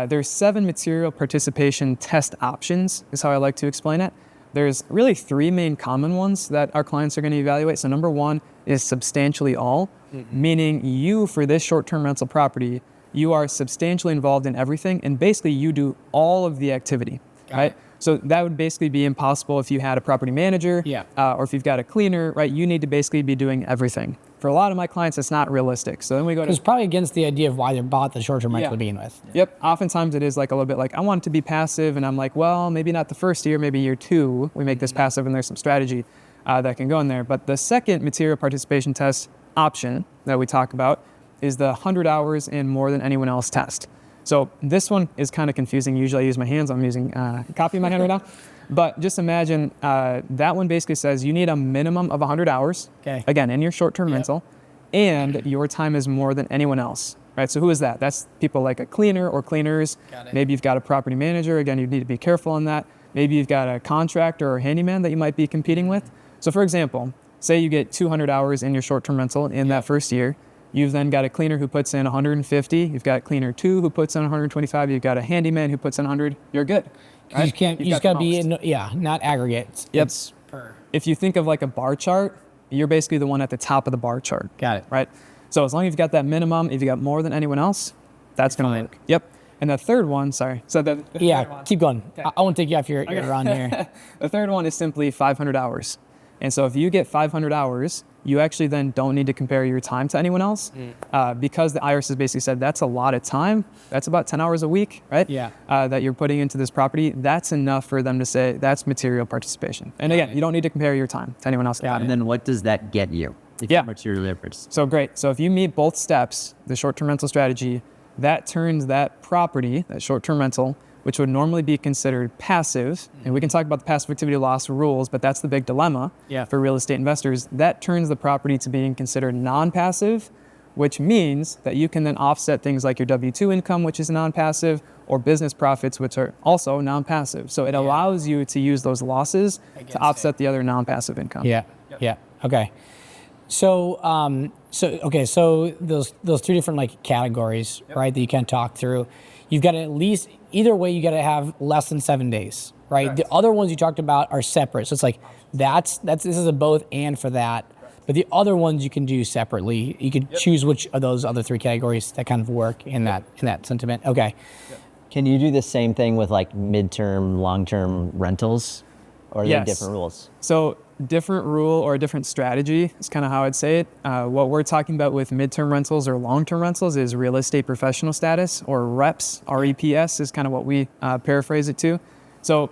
there's 7 material participation test options, is how I like to explain it. There's really 3 main common ones that our clients are going to evaluate. So number 1 is substantially all, meaning you, for this short-term rental property, you are substantially involved in everything, and basically you do all of the activity, right? So that would basically be impossible if you had a property manager or if you've got a cleaner, right? You need to basically be doing everything. For a lot of my clients, it's not realistic. So then we go It's to, probably against the idea of why they bought the short-term rental to begin with. yep, oftentimes it is like a little bit like, I want it to be passive, and I'm like, well, maybe not the first year, maybe year 2, we make this passive, and there's some strategy that can go in there. But the second material participation test option that we talk about is the 100 hours in more than anyone else test. So this one is kind of confusing. Usually I use my hands. I'm using a copy in my hand right now. But just imagine that one basically says you need a minimum of 100 hours, again, in your short-term rental, and your time is more than anyone else, right? So who is that? That's people like a cleaner or cleaners. Maybe you've got a property manager. Again, you need to be careful on that. Maybe you've got a contractor or a handyman that you might be competing with. So for example, say you get 200 hours in your short-term rental in that first year. You've then got a cleaner who puts in 150. You've got cleaner 2 who puts in 125. You've got a handyman who puts in 100. You're good. Right? You just got to be in, not aggregate. It's per. If you think of like a bar chart, you're basically the one at the top of the bar chart. Got it. Right? So as long as you've got that minimum, if you got more than anyone else, that's going to work. Yep. And the third one, sorry. So the Yeah, third one, keep going. I won't take you off your run here. the third one is simply 500 hours. And so if you get 500 hours, you actually then don't need to compare your time to anyone else because the IRS has basically said that's a lot of time. That's about 10 hours a week, right? Yeah. That you're putting into this property. That's enough for them to say that's material participation. And again, you don't need to compare your time to anyone else. And then what does that get you? If Yeah. you're materially participate? So great. So if you meet both steps, the short-term rental strategy, that turns that property, that short-term rental, which would normally be considered passive, and we can talk about the passive activity loss rules, but that's the big dilemma for real estate investors. That turns the property to being considered non-passive, which means that you can then offset things like your W-2 income, which is non-passive, or business profits, which are also non-passive. So it allows you to use those losses to offset the other non-passive income. Yeah. Okay. So, so those 2 different like categories, right, that you can talk through. You've got to at least, either way, you got to have less than 7 days, right? Correct. The other ones you talked about are separate. So it's like, this is a both and for that. But the other ones you can do separately. You could choose which of those other 3 categories that kind of work in that sentiment. Okay. Can you do the same thing with like midterm, long-term rentals? Or are they different rules? So different rule or a different strategy is kind of how I'd say it. What we're talking about with midterm rentals or long-term rentals is real estate professional status, or REPS. REPS is kind of what we paraphrase it to. So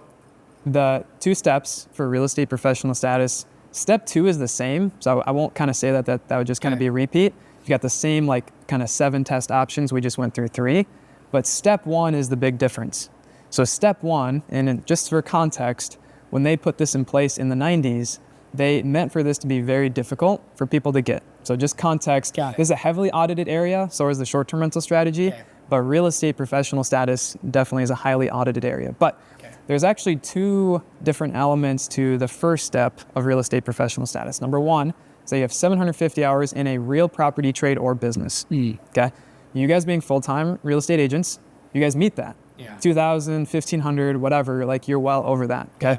the 2 steps for real estate professional status, step 2 is the same. So I won't kind of say that would just kind of be a repeat. You've got the same like kind of 7 test options. We just went through 3, but step 1 is the big difference. So step 1, and just for context, when they put this in place in the 90s, they meant for this to be very difficult for people to get. So just context, this is a heavily audited area, so is the short-term rental strategy, but real estate professional status definitely is a highly audited area. But there's actually 2 different elements to the first step of real estate professional status. Number 1, so you have 750 hours in a real property trade or business. Okay, you guys being full-time real estate agents, you guys meet that. 2,000, 1,500, whatever, like you're well over that, okay?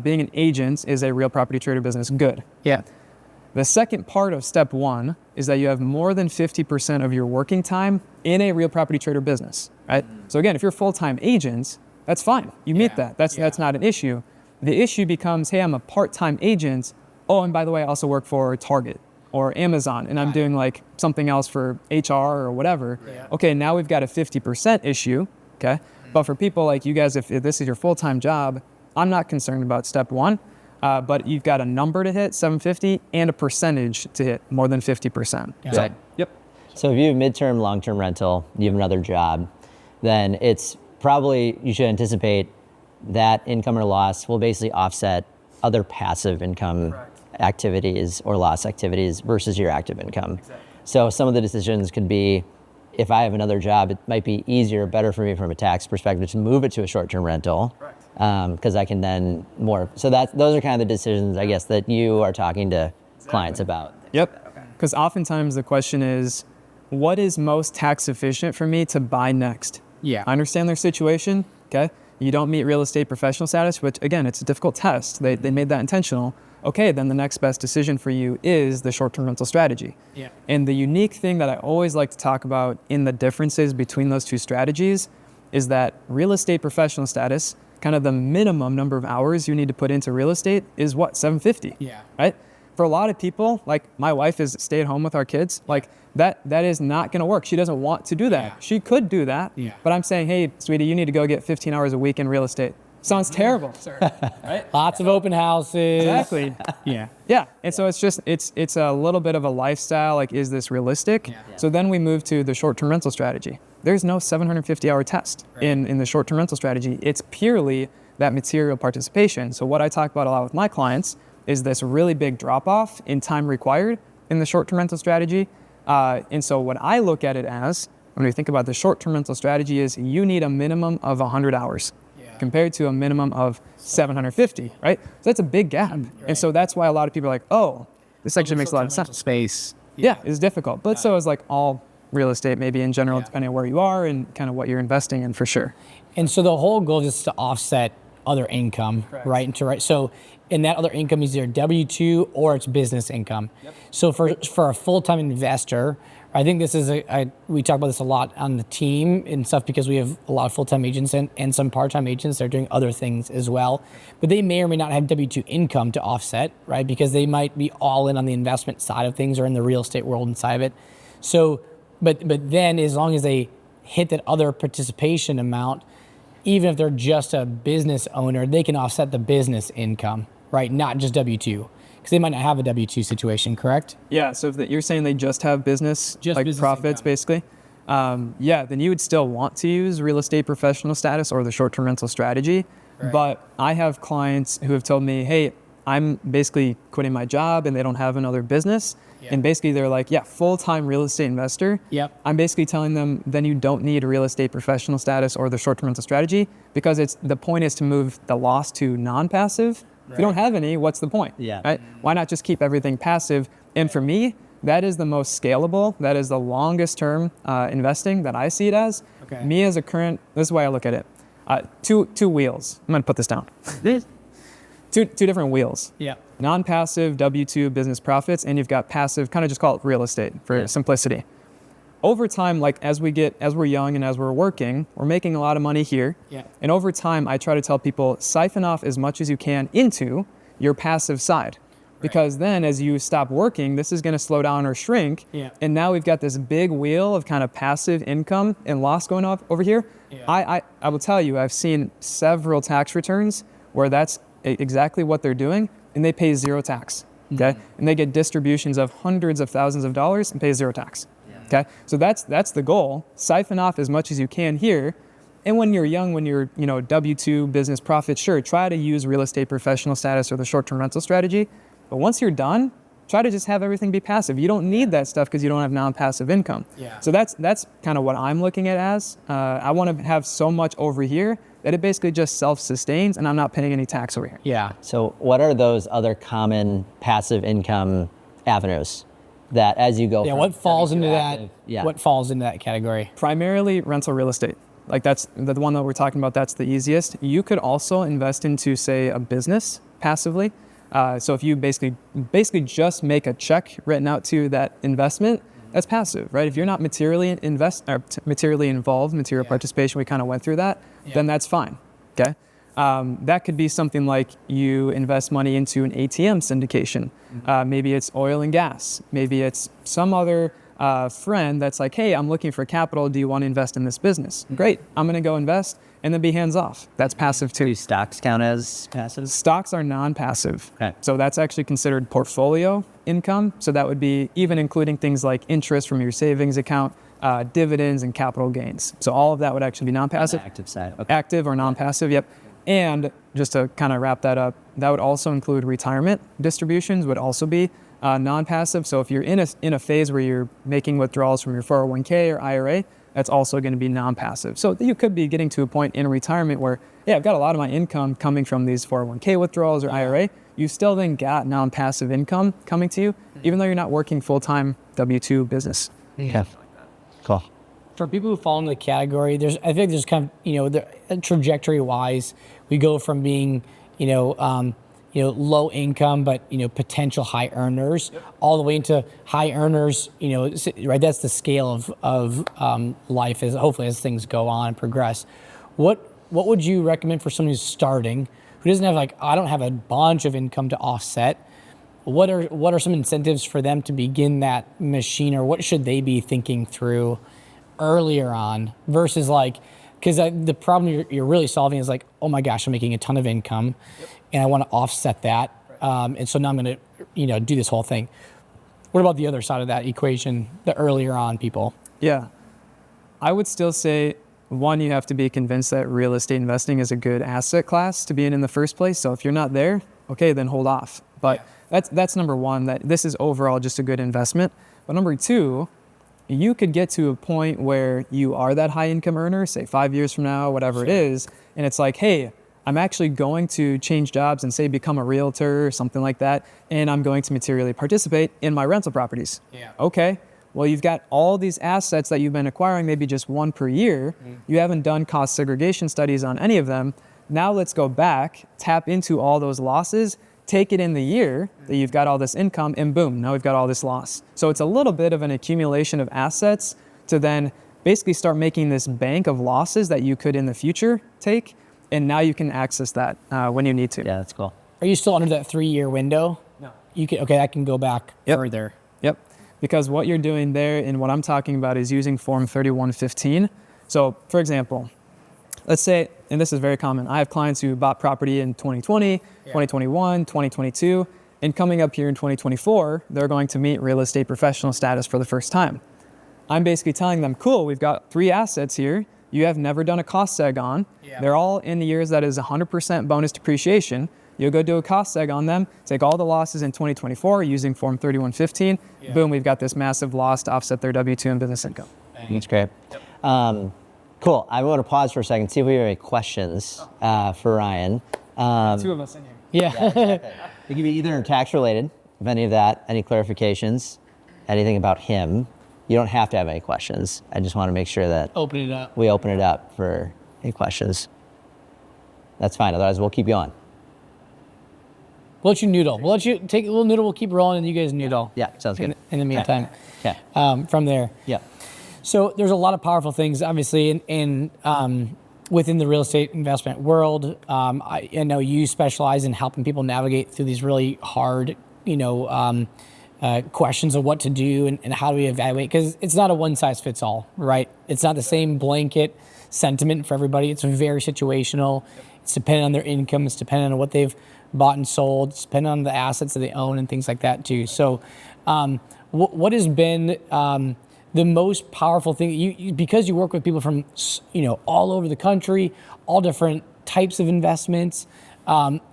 Being an agent is a real property trader business, good. The second part of step 1 is that you have more than 50% of your working time in a real property trader business, right? So again, if you're a full-time agent, that's fine. You meet that. That's not an issue. The issue becomes, hey, I'm a part-time agent. Oh, and by the way, I also work for Target or Amazon, and I'm doing like something else for HR or whatever. Okay, now we've got a 50% issue, okay? But for people like you guys, if this is your full-time job, I'm not concerned about step 1, but you've got a number to hit, 750, and a percentage to hit, more than 50%. So, yep. So if you have midterm, long-term rental, you have another job, then it's probably, you should anticipate that income or loss will basically offset other passive income activities or loss activities versus your active income. So some of the decisions could be, if I have another job, it might be easier, better for me from a tax perspective to move it to a short-term rental, because I can then more. So those are kind of the decisions, I guess, that you are talking to clients about. Yep. Because oftentimes the question is, what is most tax efficient for me to buy next? I understand their situation. Okay. You don't meet real estate professional status, which again, it's a difficult test. They made that intentional. Okay, then the next best decision for you is the short-term rental strategy. And the unique thing that I always like to talk about in the differences between those 2 strategies is that real estate professional status, kind of the minimum number of hours you need to put into real estate is what, 750? Right? for a lot of people, like my wife is stay at home with our kids, like that is not going to work. She doesn't want to do that. Yeah. She could do that, but I'm saying, hey, sweetie, you need to go get 15 hours a week in real estate. Sounds terrible, right? Lots of open houses. Exactly. Yeah. And so it's just, it's a little bit of a lifestyle. Like, is this realistic? So then we move to the short-term rental strategy. There's no 750-hour test in the short-term rental strategy. It's purely that material participation. So what I talk about a lot with my clients is this really big drop-off in time required in the short-term rental strategy. And so what I look at it as, when we think about the short-term rental strategy, is you need a minimum of 100 hours compared to a minimum of 750, right? So that's a big gap. And so that's why a lot of people are like, oh, this actually makes a lot of sense. Space. Yeah, it's difficult. But so is like all real estate, maybe in general, depending on where you are and kind of what you're investing in, for sure. And so the whole goal is to offset other income, right? So and that other income is either W-2 or it's business income. So for a full-time investor, I think this is we talk about this a lot on the team and stuff, because we have a lot of full-time agents and some part-time agents that are doing other things as well. But they may or may not have W-2 income to offset, right? Because they might be all in on the investment side of things or in the real estate world inside of it. So, but then as long as they hit that other participation amount, even if they're just a business owner, they can offset the business income, right? Not just W-2. Because they might not have a W-2 situation, correct? Yeah, so if you're saying they just have business, Just like business profits, income. basically, then you would still want to use real estate professional status or the short-term rental strategy. But I have clients who have told me, hey, I'm basically quitting my job and they don't have another business. And basically they're like, full-time real estate investor. I'm basically telling them, then you don't need a real estate professional status or the short-term rental strategy, because the point is to move the loss to non-passive. If you don't have any, what's the point? Right? Why not just keep everything passive? And for me, that is the most scalable. That is the longest term investing that I see it as. Me as a current, this is why I look at it. Two wheels. I'm going to put this down. Two different wheels. Non-passive W-2 business profits, and you've got passive, kind of just call it real estate for simplicity. Over time, like as we're young and as we're working, we're making a lot of money here. And over time, I try to tell people, siphon off as much as you can into your passive side. Because then as you stop working, this is going to slow down or shrink. And now we've got this big wheel of kind of passive income and loss going off over here. I will tell you, I've seen several tax returns where that's exactly what they're doing, and they pay zero tax. And they get distributions of hundreds of thousands of dollars and pay zero tax. So that's the goal. Siphon off as much as you can here. And when you're young, when you're W-2 business profit, sure, try to use real estate professional status or the short-term rental strategy. But once you're done, try to just have everything be passive. You don't need that stuff because you don't have non-passive income. So that's kind of what I'm looking at as. I want to have so much over here that it basically just self-sustains and I'm not paying any tax over here. So what are those other common passive income avenues that as you go from what falls into active, that? What falls into that category? Primarily rental real estate. Like that's the one that we're talking about. That's the easiest. You could also invest into, say, a business passively. So if you basically just make a check written out to that investment, that's passive, right? If you're not materially involved, material participation, we kind of went through that, then that's fine. That could be something like you invest money into an ATM syndication. Maybe it's oil and gas. Maybe it's some other friend that's like, hey, I'm looking for capital. Do you want to invest in this business? Great. I'm going to go invest and then be hands off. That's passive too. Do stocks count as passive? Stocks are non-passive. So that's actually considered portfolio income. So that would be even including things like interest from your savings account, dividends and capital gains. So all of that would actually be non-passive. On the active side. Active or non-passive, And just to kind of wrap that up, that would also include retirement distributions would also be non-passive. So if you're in a phase where you're making withdrawals from your 401k or IRA, that's also going to be non-passive. So you could be getting to a point in retirement where, I've got a lot of my income coming from these 401k withdrawals or IRA. You still then got non-passive income coming to you, even though you're not working full-time W-2 business. Cool. For people who fall into the category, I think there's kind of, trajectory-wise, we go from being, low income, but, potential high earners, all the way into high earners, right? That's the scale of life hopefully as things go on and progress. What would you recommend for someone who's starting, who doesn't have I don't have a bunch of income to offset? what are some incentives for them to begin that machine, or what should they be thinking through earlier on versus like, because the problem you're really solving is like, oh my gosh, I'm making a ton of income, and I want to offset that, and so now I'm going to do this whole thing. What about the other side of that equation, the earlier on people? Yeah, I would still say, one, you have to be convinced that real estate investing is a good asset class to be in the first place. So if you're not there, okay, then hold off. But that's number one, that this is overall just a good investment. But number two, you could get to a point where you are that high income earner, say 5 years from now, whatever it is, and it's like, hey, I'm actually going to change jobs and say become a realtor or something like that, and I'm going to materially participate in my rental properties. Yeah. Okay, well, you've got all these assets that you've been acquiring, maybe just one per year. You haven't done cost segregation studies on any of them. Now let's go back, tap into all those losses, take it in the year that you've got all this income, and boom, now we've got all this loss. So it's a little bit of an accumulation of assets to then basically start making this bank of losses that you could in the future take, and now you can access that when you need to. Yeah, that's cool. Are you still under that 3-year window? No. Okay, I can go back further. Yep, because what you're doing there and what I'm talking about is using Form 3115. So for example, let's say, and this is very common, I have clients who bought property in 2020, 2021, 2022, and coming up here in 2024, they're going to meet real estate professional status for the first time. I'm basically telling them, cool, we've got 3 assets here you have never done a cost seg on. They're all in the years that is 100% bonus depreciation. You'll go do a cost seg on them, take all the losses in 2024 using Form 3115. Boom, we've got this massive loss to offset their W-2 and business income. That's great. Cool. I want to pause for a second, see if we have any questions for Ryan. 2 of us in here. Yeah. It could be either tax related, if any of that, any clarifications, anything about him. You don't have to have any questions. I just want to make sure that Open it up. we open it up for any questions. That's fine. Otherwise, we'll keep going. We'll let you noodle. We'll let you take a little noodle. We'll keep rolling, and you guys noodle. Yeah, sounds good. In the meantime, Okay. From there. Yeah. So there's a lot of powerful things, obviously, in within the real estate investment world. I know you specialize in helping people navigate through these really hard, questions of what to do and how do we evaluate, because it's not a one size fits all, right? It's not the same blanket sentiment for everybody. It's very situational. It's dependent on their income. It's dependent on what they've bought and sold. It's dependent on the assets that they own and things like that too. So what has been the most powerful thing you because you work with people from all over the country, all different types of investments,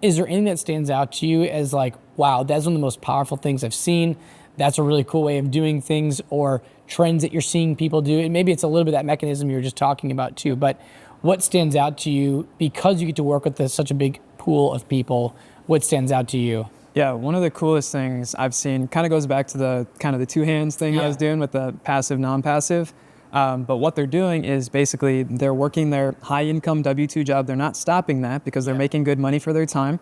is there anything that stands out to you as like, wow, that's one of the most powerful things I've seen? That's a really cool way of doing things, or trends that you're seeing people do? And maybe it's a little bit that mechanism you were just talking about too, but what stands out to you because you get to work with such a big pool of people? What stands out to you? Yeah, one of the coolest things I've seen kind of goes back to the kind of the 2 hands thing I was doing with the passive, non-passive. But what they're doing is basically they're working their high income W-2 job. They're not stopping that because they're making good money for their time.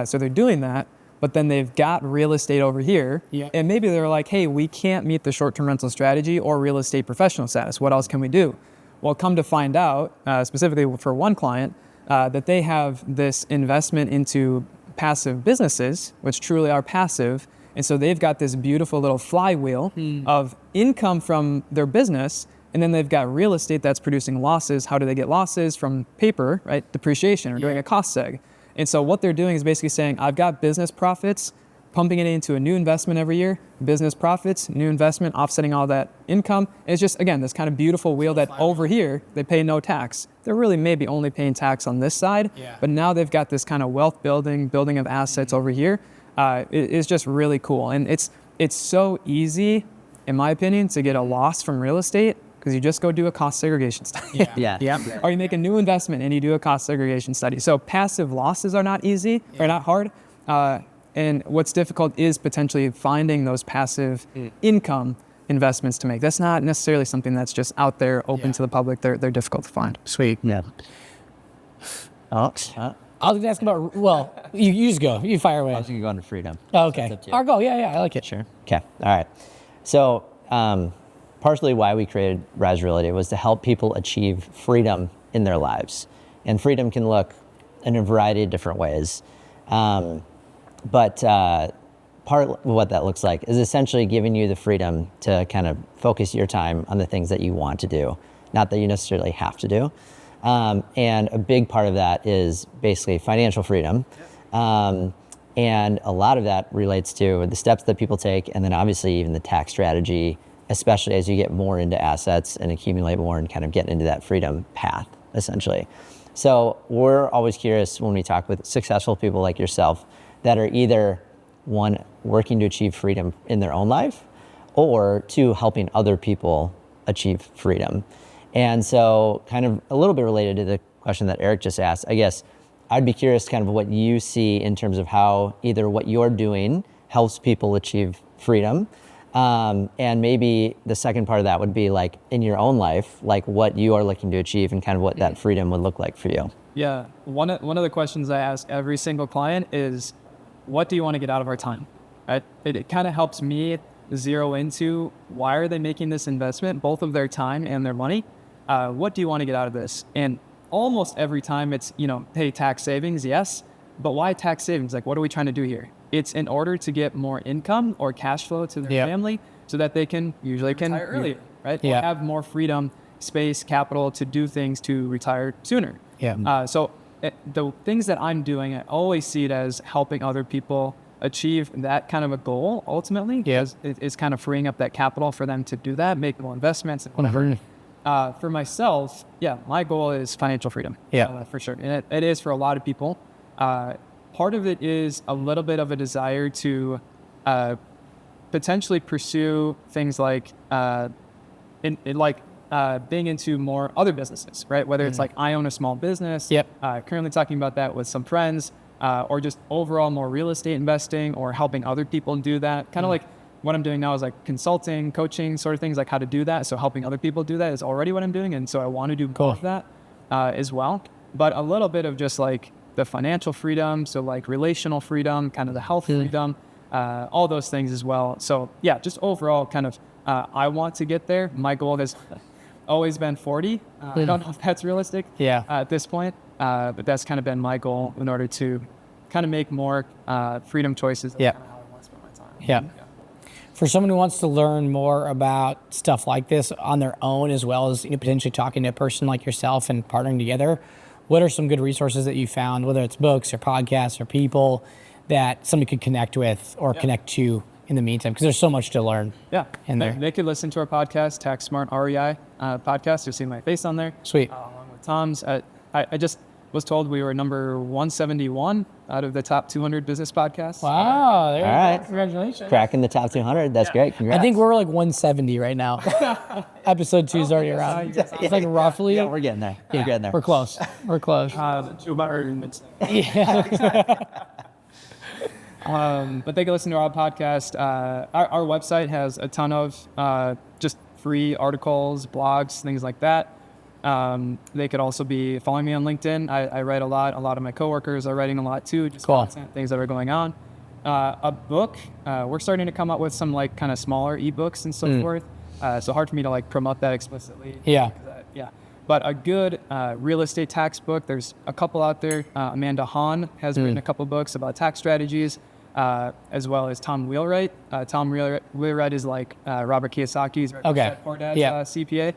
So they're doing that, but then they've got real estate over here. And maybe they're like, hey, we can't meet the short-term rental strategy or real estate professional status. What else can we do? Well, come to find out, specifically for one client, that they have this investment into passive businesses, which truly are passive. And so they've got this beautiful little flywheel of income from their business. And then they've got real estate that's producing losses. How do they get losses? From paper, right? Depreciation, or doing a cost seg. And so what they're doing is basically saying, I've got business profits, pumping it into a new investment every year, business profits, new investment, offsetting all that income. And it's just, again, this kind of beautiful wheel that over here, they pay no tax. They're really maybe only paying tax on this side, but now they've got this kind of wealth building of assets over here. It's just really cool. And it's so easy, in my opinion, to get a loss from real estate, because you just go do a cost segregation study. Or you make a new investment and you do a cost segregation study. So passive losses are not easy, or not hard. And what's difficult is potentially finding those passive income investments to make. That's not necessarily something that's just out there open to the public. They're difficult to find. Sweet. Yeah. Alex? I was going to ask about, well, you just go. You fire away. I was going to go into freedom. Oh, okay. Or go. Yeah, I like it. Sure. Okay. All right. So partially why we created Rise Realty was to help people achieve freedom in their lives. And freedom can look in a variety of different ways. But part of what that looks like is essentially giving you the freedom to kind of focus your time on the things that you want to do, not that you necessarily have to do. And a big part of that is basically financial freedom. And a lot of that relates to the steps that people take, and then obviously even the tax strategy, especially as you get more into assets and accumulate more and kind of get into that freedom path, essentially. So we're always curious when we talk with successful people like yourself that are either, one, working to achieve freedom in their own life, or two, helping other people achieve freedom. And so kind of a little bit related to the question that Eric just asked, I guess I'd be curious kind of what you see in terms of how either what you're doing helps people achieve freedom. And maybe the second part of that would be like in your own life, like what you are looking to achieve and kind of what that freedom would look like for you. Yeah, one of the questions I ask every single client is, what do you want to get out of our time? Right? It kind of helps me zero into why are they making this investment, both of their time and their money. What do you want to get out of this? And almost every time it's, hey, tax savings, yes, but why tax savings? Like, what are we trying to do here? It's in order to get more income or cash flow to their family so that they can retire earlier, right? Or have more freedom, space, capital to do things to retire sooner. So the things that I'm doing, I always see it as helping other people achieve that kind of a goal ultimately. Because it's kind of freeing up that capital for them to do that, make more investments and whatever. For myself, my goal is financial freedom. For sure. And it is for a lot of people. Part of it is a little bit of a desire to potentially pursue things like being into more other businesses, right? Whether it's like I own a small business, currently talking about that with some friends, or just overall more real estate investing or helping other people do that. Kind of like what I'm doing now is like consulting, coaching sort of things, like how to do that. So helping other people do that is already what I'm doing. And so I want to do both of that as well. But a little bit of just like the financial freedom, so like relational freedom, kind of the health freedom, all those things as well. So just overall kind of, I want to get there. My goal has always been 40. I don't know if that's realistic at this point, but that's kind of been my goal in order to kind of make more freedom choices. That's kind of how I want to spend my time. For someone who wants to learn more about stuff like this on their own, as well as potentially talking to a person like yourself and partnering together, what are some good resources that you found, whether it's books or podcasts or people that somebody could connect with or connect to in the meantime? Because there's so much to learn. In there. They could listen to our podcast, Tax Smart REI podcast. You'll see my face on there. Sweet. Along with Tom's. I just was told we were number 171 out of the top 200 business podcasts. Wow. There you All go. Congratulations. Cracking the top 200. That's great. Congrats. I think we're like 170 right now. Episode 2 is already around. It's like roughly. we're getting there. We're getting there. We're close. We're close. But they can listen to our podcast. Our website has a ton of just free articles, blogs, things like that. They could also be following me on LinkedIn. I write a lot. A lot of my coworkers are writing a lot too. Just content, things that are going on. A book. We're starting to come up with some like kind of smaller ebooks and so forth. So hard for me to like promote that explicitly. But a good real estate tax book. There's a couple out there. Amanda Hahn has written a couple books about tax strategies, as well as Tom Wheelwright. Tom Wheelwright is like Robert Kiyosaki's poor dad's CPA.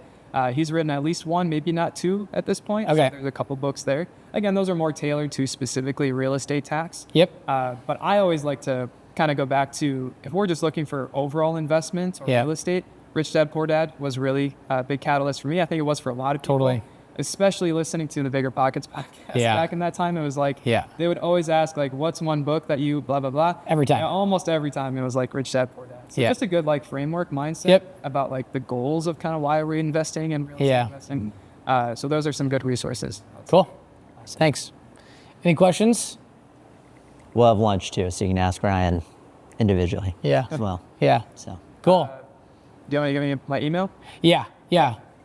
He's written at least one, maybe not two at this point. So there's a couple books there. Again, those are more tailored to specifically real estate tax. But I always like to kind of go back to, if we're just looking for overall investments or real estate, Rich Dad, Poor Dad was really a big catalyst for me. I think it was for a lot of people. Especially listening to the Bigger Pockets podcast back in that time. It was like, they would always ask like, what's one book that you blah, blah, blah. Every time. Almost every time it was like Rich Dad, Poor Dad. So just a good like framework mindset about like the goals of kind of why we're investing in real estate investing. So those are some good resources. Cool. Thanks. Any questions? We'll have lunch too, so you can ask Ryan individually as well. So cool. Do you want to give me my email?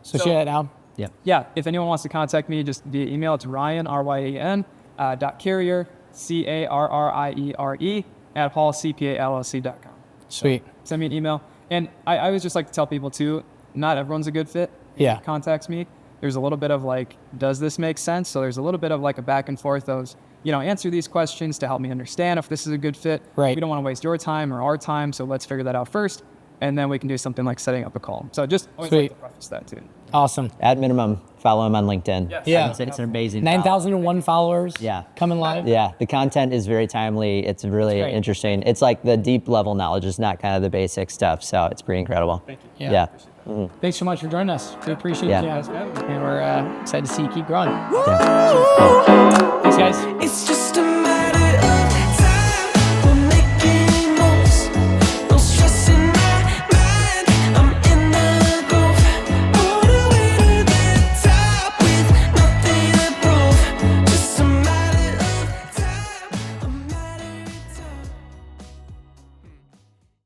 So share that now. If anyone wants to contact me just via email, it's Ryan, RYAN, .Carriere, CARRIERE, at hallcpallc.com. Sweet. So send me an email. And I always just like to tell people too, not everyone's a good fit. Contacts me. there's a little bit of like, does this make sense? So there's a little bit of like a back and forth of, answer these questions to help me understand if this is a good fit. Right. We don't want to waste your time or our time, so let's figure that out first, and then we can do something like setting up a call. So just always like to preface that too. Awesome. At minimum, follow him on LinkedIn. Yeah. It's an amazing. 9,001 followers. Yeah. Coming live. Yeah, the content is very timely. It's really interesting. It's like the deep level knowledge is not kind of the basic stuff. So it's pretty incredible. Thank you. Yeah. Yeah. Thanks so much for joining us. We appreciate Yeah. you guys. And we're excited to see you keep growing. Yeah. Thanks, guys. It's just a